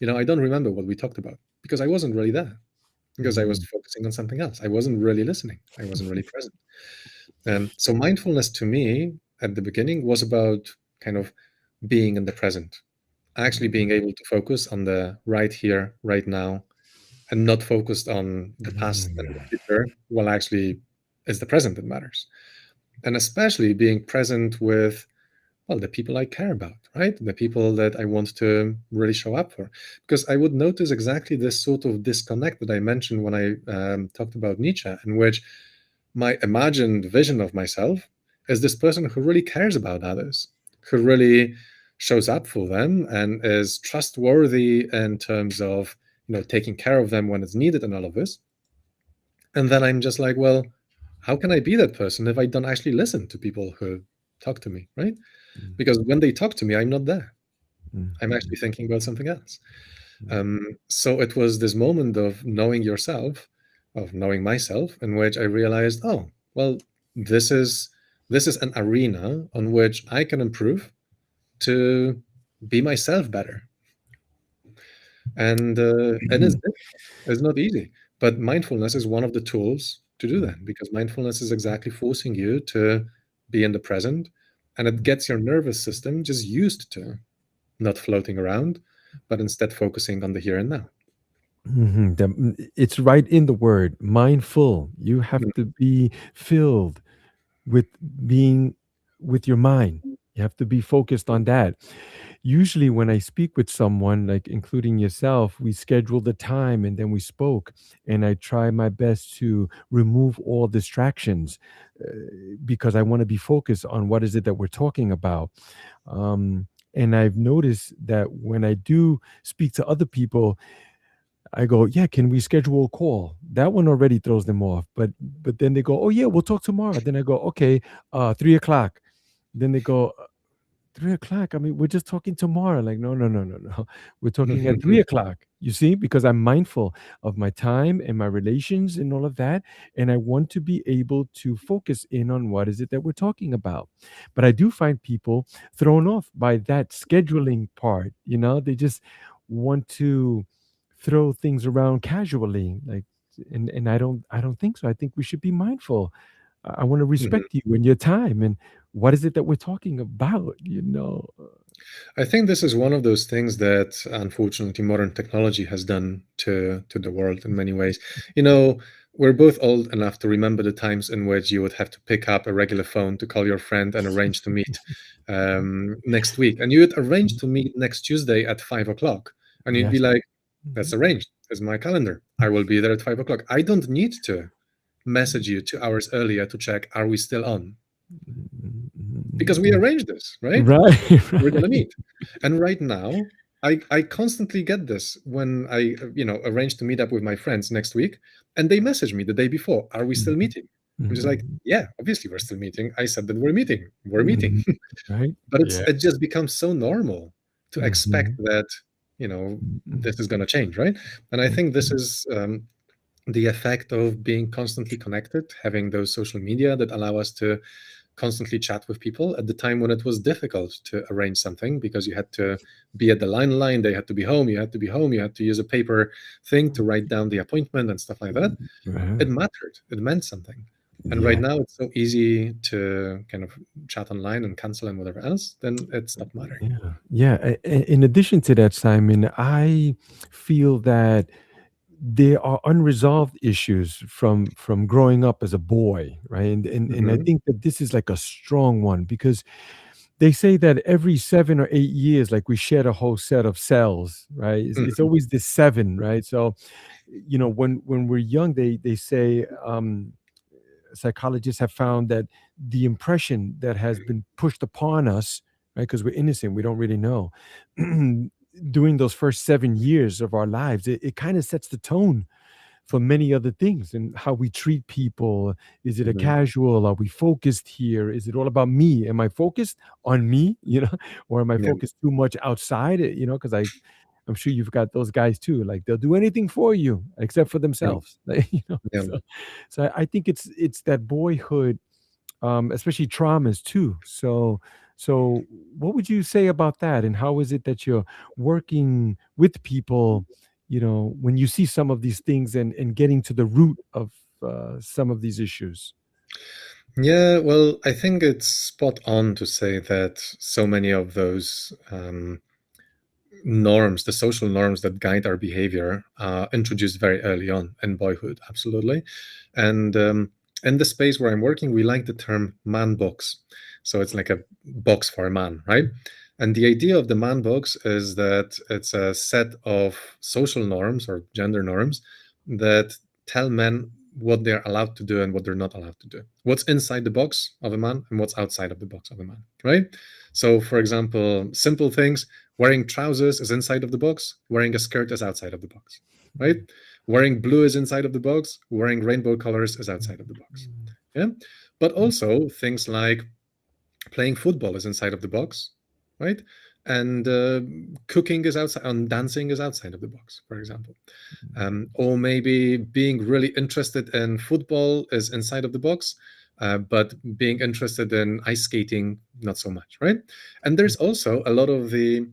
I don't remember what we talked about because I wasn't really there because I was Mm, focusing on something else. I wasn't really listening. I wasn't really present. So mindfulness to me at the beginning was about kind of being in the present, actually being able to focus on the right here, right now, and not focused on the past and the mm, future. Well, actually, it's the present that matters. And especially being present with, well, the people I care about, right? The people that I want to really show up for. Because I would notice exactly this sort of disconnect that I mentioned when I talked about Nietzsche, in which my imagined vision of myself is this person who really cares about others, who really shows up for them and is trustworthy in terms of taking care of them when it's needed and all of this. And then I'm just like, well, how can I be that person if I don't actually listen to people who talk to me, right? mm, Because when they talk to me, I'm not there. mm, I'm mm, actually thinking about something else. So it was this moment of knowing yourself, of knowing myself, in which I realized, oh, well, this is this is an arena on which I can improve to be myself better. And it's mm, difficult. It's not easy. But mindfulness is one of the tools to do that because mindfulness is exactly forcing you to be in the present, and it gets your nervous system just used to not floating around, but instead focusing on the here and now. It's right in the word mindful. You have Mm. to be filled with being with your mind. You have to be focused on that. Usually, when I speak with someone, like including yourself, we schedule the time and then we spoke. And I try my best to remove all distractions uh, because I want to be focused on what is it that we're talking about. And I've noticed that when I do speak to other people, I go, yeah, can we schedule a call? That one already throws them off. But then they go, oh yeah, we'll talk tomorrow. Then I go, okay, 3 o'clock. Then they go, 3 o'clock. I mean, we're just talking tomorrow. Like, no, no, no, no, no. We're talking at 3 o'clock. You see, because I'm mindful of my time and my relations and all of that. And I want to be able to focus in on what is it that we're talking about. But I do find people thrown off by that scheduling part. They just want to throw things around casually. Like, and I don't think so. I think we should be mindful. I want to respect you and your time. And what is it that we're talking about? I think this is one of those things that unfortunately modern technology has done to the world in many ways. You know, we're both old enough to remember the times in which you would have to pick up a regular phone to call your friend and arrange to meet next week, and you would arrange Mhm. to meet next Tuesday at 5 o'clock, and you'd be Yes. like, "That's Mhm. arranged. It's my calendar. I will be there at 5 o'clock. I don't need to message you 2 hours earlier to check are we still on because we Mhm. arranged this, right? Right, We're gonna right. meet." And right now, I constantly get this when I arrange to meet up with my friends next week, and they message me the day before, "Are we still Mhm, meeting?" I'm just like, mhm, "Yeah, obviously we're still meeting. I said that we're meeting. We're meeting." mhm. Right? But Yeah. it just becomes so normal to expect Mhm, that mhm, this is gonna change, right? And I think this mhm. is the effect of being constantly connected, having those social media that allow us to constantly chat with people at the time when it was difficult to arrange something because you had to be at the line, they had to be home, you had to be home, you had to use a paper thing to write down the appointment and stuff like that. It Uh-huh. mattered, it meant something. And right Yeah. now it's so easy to kind of chat online and cancel and whatever else, then it stopped mattering. Yeah. Yeah. In addition to that, Simon, I feel that there are unresolved issues from growing up as a boy, right? And I Hmm. think that this is like a strong one because they say that every 7 or 8 years, like we shed a whole set of cells, right? It's Hmm. always this seven, right? So, when we're young, they say psychologists have found that the impression that has been pushed upon us, right? Because we're innocent, we don't really know. During those first 7 years of our lives, it kind of sets the tone for many other things and how we treat people. Is it a Hmm. casual? Are we focused here? Is it all about me? Am I focused on me? Or am I Yeah, focused too much outside? Because I'm sure you've got those guys too. Like they'll do anything for you except for yeah, themselves. yeah. So I think it's that boyhood, especially traumas too. So what would you say about that? And how is it that you're working with people, when you see some of these things and getting to the root of some of these issues? Yeah, well, I think it's spot on to say that so many of those norms, the social norms that guide our behavior, introduced very early on in boyhood, absolutely. And in the space where I'm working, we like the term man box. So it's like a box for a man, right? And the idea of the man box is that it's a set of social norms or gender norms that tell men what they're allowed to do and what they're not allowed to do. What's inside the box of a man and what's outside of the box of a man, right? So, for example, simple things: wearing trousers is inside of the box, wearing a skirt is outside of the box, right? Wearing blue is inside of the box, wearing rainbow colors is outside of the box. Yeah. But also things like playing football is inside of the box, right? And cooking is outside, and dancing is outside of the box, for example. Or maybe being really interested in football is inside of the box, but being interested in ice skating, not so much, right? And there's also a lot of the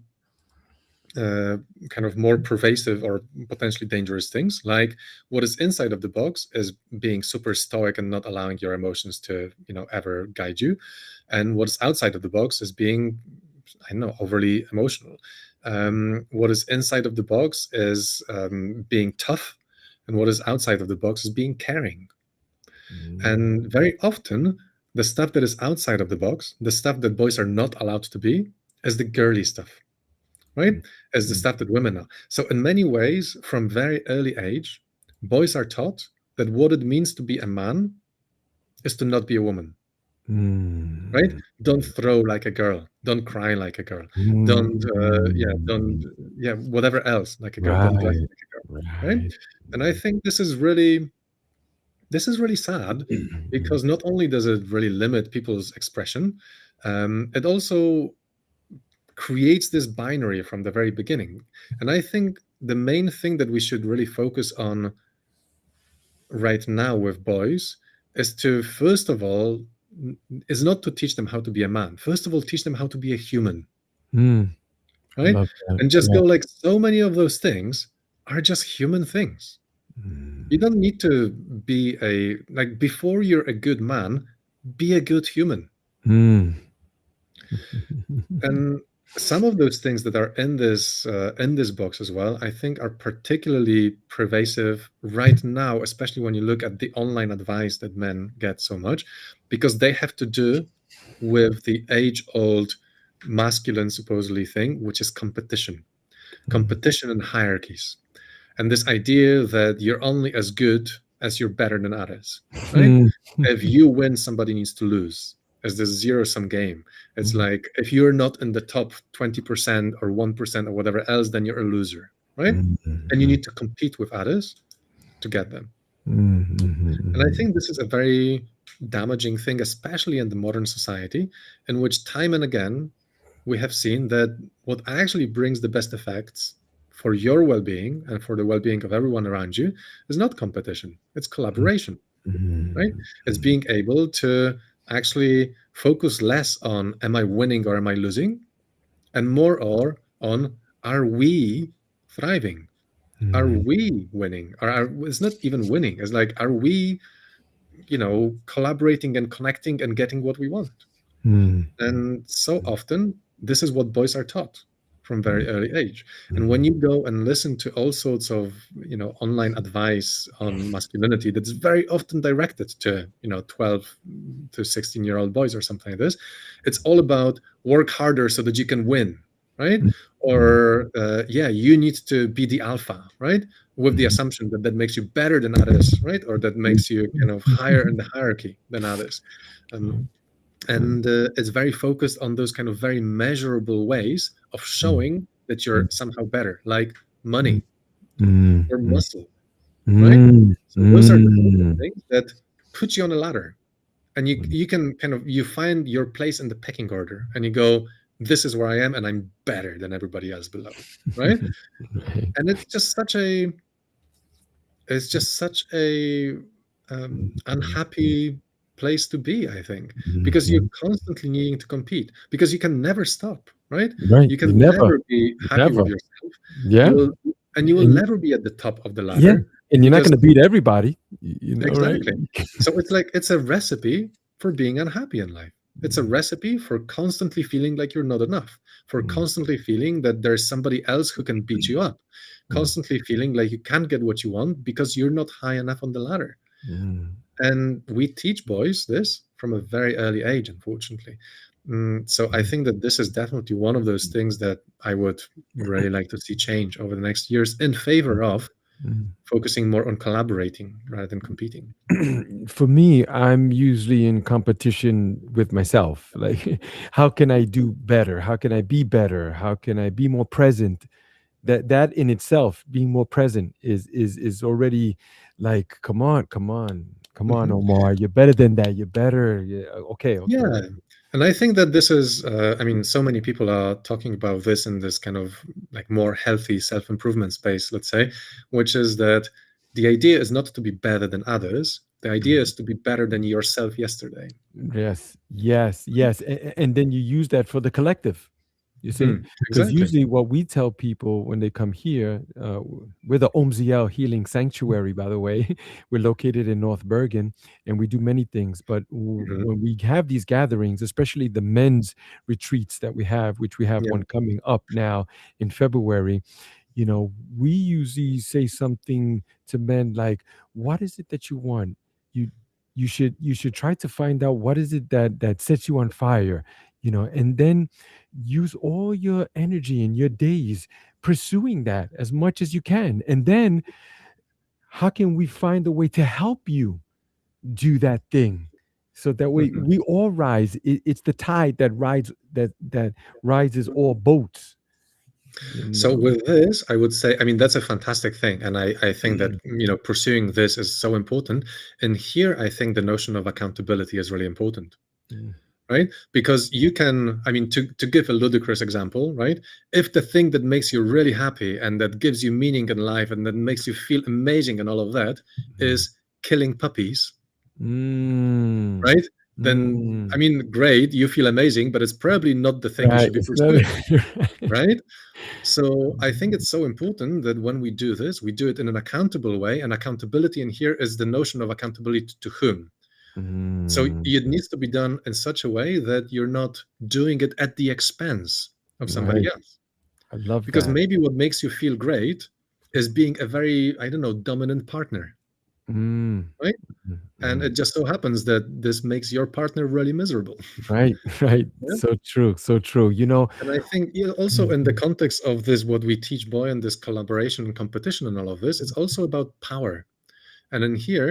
uh, kind of more pervasive or potentially dangerous things. Like what is inside of the box is being super stoic and not allowing your emotions to, ever guide you. And what's outside of the box is being, I don't know, overly emotional. What is inside of the box is being tough, and what is outside of the box is being caring. Mm, And very often, the stuff that is outside of the box, the stuff that boys are not allowed to be, is the girly stuff, right? mm, As the mm, stuff that women are. So, in many ways, from very early age, boys are taught that what it means to be a man is to not be a woman, right? mm, Don't throw like a girl. Don't cry like a girl. Don't, don't, mm. whatever else like a girl. Don't dress Right, like a girl, right? right. And I think this is really sad Mm, because not only does it really limit people's expression, it also creates this binary from the very beginning. And I think the main thing that we should really focus on right now with boys is to, first of all, is not to teach them how to be a man. First of all, teach them how to be a human, Mm, right? love that. And just Yeah. go like, so many of those things are just human things. You Mm, don't need to be like, before you're a good man, be a good human. mm, And some of those things that are in this box as well, I think, are particularly pervasive right now, especially when you look at the online advice that men get so much, because they have to do with the age-old masculine supposedly thing, which is competition and hierarchies, and this idea that you're only as good as you're better than others, right? mm, If you win, somebody needs to lose. As this zero-sum game. It's mm, like, if you're not in the top 20% or 1% or whatever else, then you're a loser, right? mm, And you mm, need to compete with others to get them. mm, And I mm, think this is a very damaging thing, especially in the modern society, in which time and again we have seen that what actually brings the best effects for your well-being and for the well-being of everyone around you is not competition, it's collaboration, right? mm, It's being able to actually focus less on, am I winning or am I losing, and more or on, are we thriving, are mm, we winning, or it's not even winning, it's like, are we, collaborating and connecting and getting what we want. mm, And so often, this is what boys are taught from very early age. And when mm, you go and listen to all sorts of, online advice on masculinity, that's very often directed to, 12 to 16-year-old boys or something like this, it's all about work harder so that you can win, right? mm, Or, yeah, you need to be the alpha, right? With the assumption that that makes you better than others, right? Or that makes you kind of higher in the hierarchy than others. Um, and it's very focused on those kind of very measurable ways of showing that you're somehow better, like mm, money mm, or mm, muscle, right? mm, So those are the kind of mm, things that put you on a ladder, and you can kind of, you find your place in the pecking order, and you go, this is where I am, and I'm better than everybody else below, right? right. And it's just such a unhappy place to be, I think, because you're Mhm. constantly needing to compete, because you can never stop, right? Right. You You can never, never be happy with never. yourself. You Yeah. will, and you will And never be at the top of the yeah. ladder, And you're not because going to beat everybody, right? exactly. So it's like, it's a recipe for being unhappy in life. It's a recipe for constantly feeling like you're not enough, for Mm, constantly feeling that there's somebody else who can beat you up, mm, constantly feeling like you can't get what you want because you're not high enough on the ladder. mm, And we teach boys this from a very early age, unfortunately. So I think that this is definitely one of those things that I would really like to see change over the next years, in favor of mm. focusing more on collaborating rather than competing. For me, I'm usually in competition with myself. Like, how can I do better? How can I be better? How can I be more present? That in itself, being more present, is already like, come on, come on, come on, Mhm. Omar, you're better than that. You're better. Yeah, okay, okay, Yeah. okay. And I think that this is, I mean, so many people are talking about this in this kind of like more healthy self improvement space, let's say, which is that the idea is not to be better than others. The idea is to be better than yourself yesterday. Yes, yes, yes. And then you use that for the collective, you see? Because Exactly. usually what we tell people when they come here, we're the OMZL Healing Sanctuary, by the way. We're located in North Bergen and we do many things. But Mhm. when we have these gatherings, especially the men's retreats that we have, which we have Yeah. one coming up now in February, we usually say something to men like, what is it that you want? You you should you should try to find out what is it that sets you on fire, and then use all your energy and your days pursuing that as much as you can. And then how can we find a way to help you do that thing, so that way Mhm. we all rise. It's the tide that rises all boats, you So know with this, I would say, I mean, that's a fantastic thing. And I think that, Mm, pursuing this is so important. And here, I think the notion of accountability is really important, mm, right? Because you can, I mean, to give a ludicrous example, right? If the thing that makes you really happy and that gives you meaning in life and that makes you feel amazing and all of that Mm. is killing puppies, Mm. right? Then, I Mm. mean, great, you feel amazing, but it's probably not the thing you Right. should be It's not. pursuing, You're right. right? So I think it's so important that when we do this, we do it in an accountable way. And accountability in here is the notion of accountability to whom? So Mm. it needs to be done in such a way that you're not doing it at the expense of somebody Right. else. I love Because that. maybe what makes you feel great is being a very, I don't know, dominant partner, Mm. right? Mm. And it Mm. just so happens that this makes your partner really miserable. Right. Right. Yeah? So true. So true. And I think also in the Mhm. context of this, what we teach boy and this collaboration and competition and all of this, it's also about power. And in here,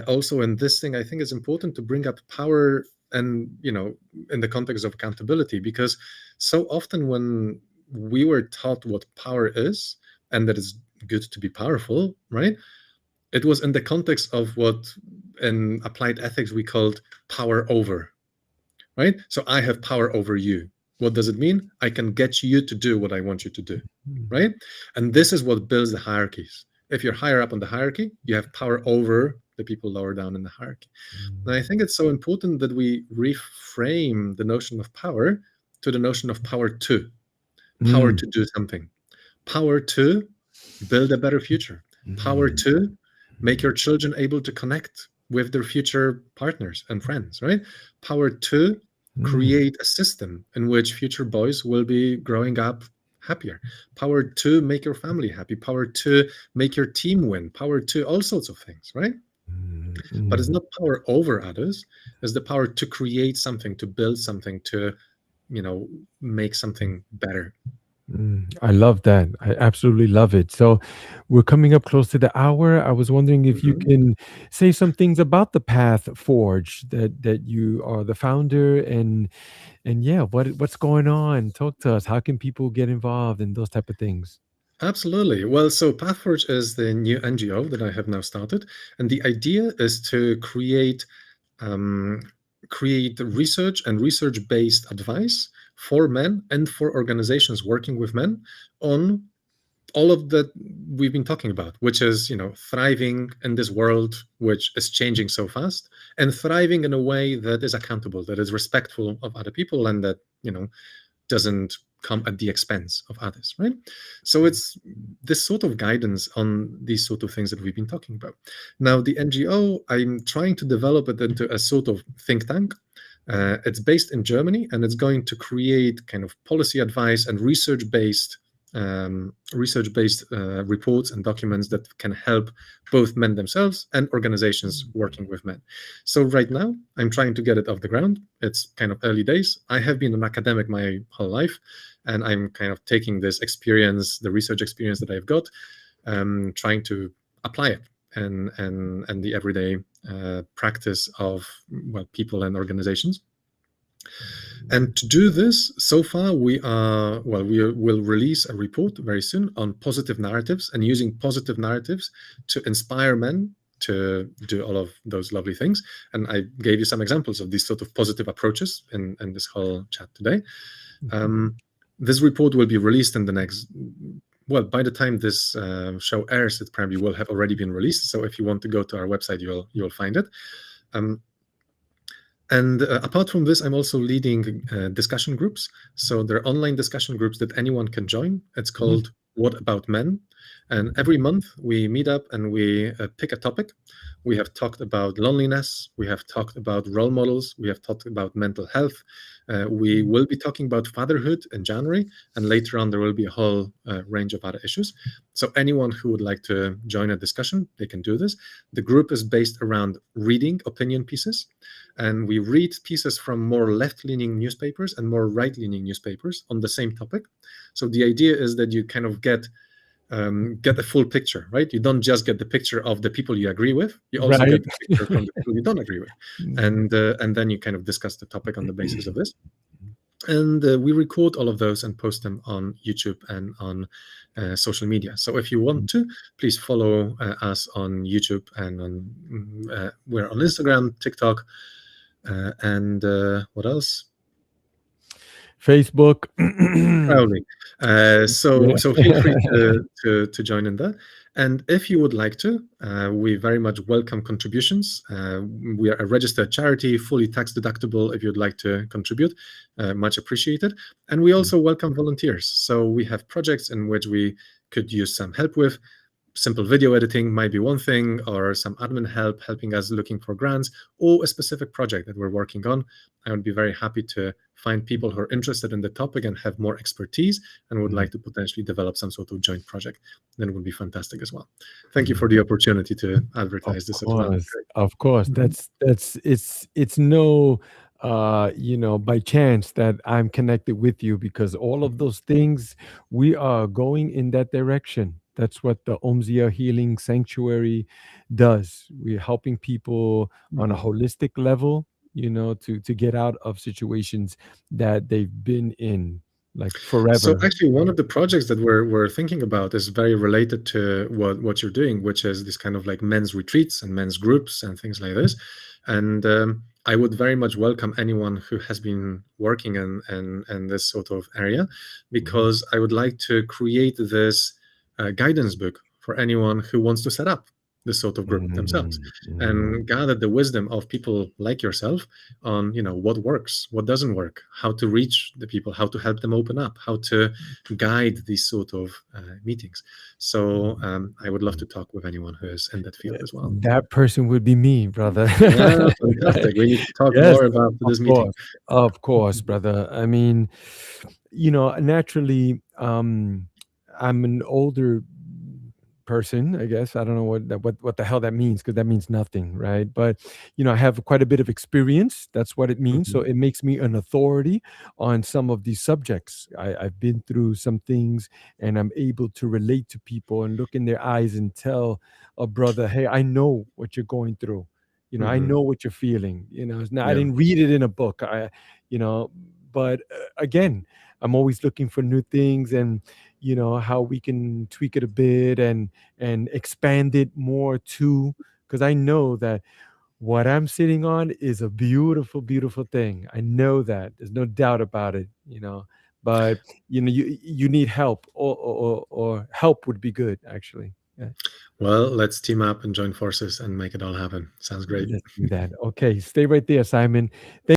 also in this thing, I think it's important to bring up power and, in the context of accountability, because so often when we were taught what power is and that it's good to be powerful, right? It was in the context of what in applied ethics we called power over, right? So I have power over you. What does it mean? I can get you to do what I want you to do, right? And this is what builds the hierarchies. If you're higher up on the hierarchy, you have power over the people lower down in the hierarchy. And I think it's so important that we reframe the notion of power to the notion of power Mm. to do something, power to build a better future, power Mm. to make your children able to connect with their future partners and friends, right? Power to Mm. create a system in which future boys will be growing up happier, power to make your family happy, power to make your team win, power to all sorts of things, right? Mm. But it's Mm. not power over others, it's the power to create something, to build something, to make something better. I love that. I absolutely love it. So, we're coming up close to the hour. I was wondering if you Mhm. can say some things about the Path Forge that you are the founder and yeah, what's going on? Talk to us. How can people get involved and those type of things? Absolutely. Well, so Pathforge is the new NGO that I have now started, and the idea is to um, create research and research-based advice for men and for organizations working with men on all of that we've been talking about, which is thriving in this world which is changing so fast, and thriving in a way that is accountable, that is respectful of other people, and that doesn't come at the expense of others, right? So it's this sort of guidance on these sort of things that we've been talking about. Now, the NGO, I'm trying to develop it into a sort of think tank. It's based in Germany, and it's going to create kind of policy advice and research-based reports and documents that can help both men themselves and organizations working with men. So right now, I'm trying to get it off the ground. It's kind of early days. I have been an academic my whole life, and I'm kind of taking this experience, the research experience that I've got, trying to apply it and the everyday practice of people and organizations. And to do this, so far we will release a report very soon on positive narratives and using positive narratives to inspire men to do all of those lovely things. And I gave you some examples of these sort of positive approaches in this whole chat today. Um, this report will be released in the next. Well, by the time this show airs, it probably will have already been released. So if you want to go to our website, you'll find it. Um, and apart from this, I'm also leading discussion groups. So there are online discussion groups that anyone can join. It's Mhm. called What About Men? And every month we meet up and we pick a topic. We have talked about loneliness. We have talked about role models. We have talked about mental health. We will be talking about fatherhood in January. And later on, there will be a whole range of other issues. So anyone who would like to join a discussion, they can do this. The group is based around reading opinion pieces, and we read pieces from more left-leaning newspapers and more right-leaning newspapers on the same topic. So the idea is that you kind of get a full picture, right? You don't just get the picture of the people you agree with; you also Right. get the picture from the people you don't agree with, and then you kind of discuss the topic on the basis of this. And we record all of those and post them on YouTube and on social media. So if you want to, please follow us on YouTube and we're on Instagram, TikTok, And what else? Facebook. Probably. Yeah. So feel free to join in that. And if you would like to, we very much welcome contributions. We are a registered charity, fully tax deductible. If you'd like to contribute, much appreciated. And we also welcome volunteers. So we have projects in which we could use some help with. Simple video editing might be one thing, or some admin help helping us looking for grants, or a specific project that we're working on. I would be very happy to find people who are interested in the topic and have more expertise and would like to potentially develop some sort of joint project. Then it would be fantastic as well. Thank you for the opportunity to Of advertise this as well. course, of course. Great. That's it's no by chance that I'm connected with you, because all of those things, we are going in that direction. That's what the Omzia Healing Sanctuary does. We're helping people on a Mhm. holistic level, to get out of situations that they've been in like So forever. actually, one of the projects that we're thinking about is very related to what you're doing, which is this kind of like men's retreats and men's groups and things like this. And I would very much welcome anyone who has been working in this sort of area, Mhm. because I would like to create this guidance book for anyone who wants to set up this sort of group themselves Mhm. Mhm. and gather the wisdom of people like yourself on what works, what doesn't work, how to reach the people, how to help them open up, how to guide these sort of meetings. So I would love to talk with anyone who is in that field as well. That person would be me, brother. Yeah, Right. fantastic. We need to talk Yes, more about this meeting. of course, brother. I mean, naturally, I'm an older person, I guess. I don't know what the hell that means, because that means nothing, right? But I have quite a bit of experience. That's what it means. So Mhm. it makes me an authority on some of these subjects. I've been through some things, and I'm able to relate to people and look in their eyes and tell a brother, "Hey, I know what you're going through. I Mhm. know what you're feeling. It's not, I Yeah. didn't read it in a book. You know, but again, I'm always looking for new things, and how we can tweak it a bit and expand it more too, because I know that what I'm sitting on is a beautiful, beautiful thing. I know that. There's no doubt about it, But you need help, or help would be good, actually. Yeah, Well, let's team up and join forces and make it all happen. Sounds great. let's do that. Okay, stay right there, Simon.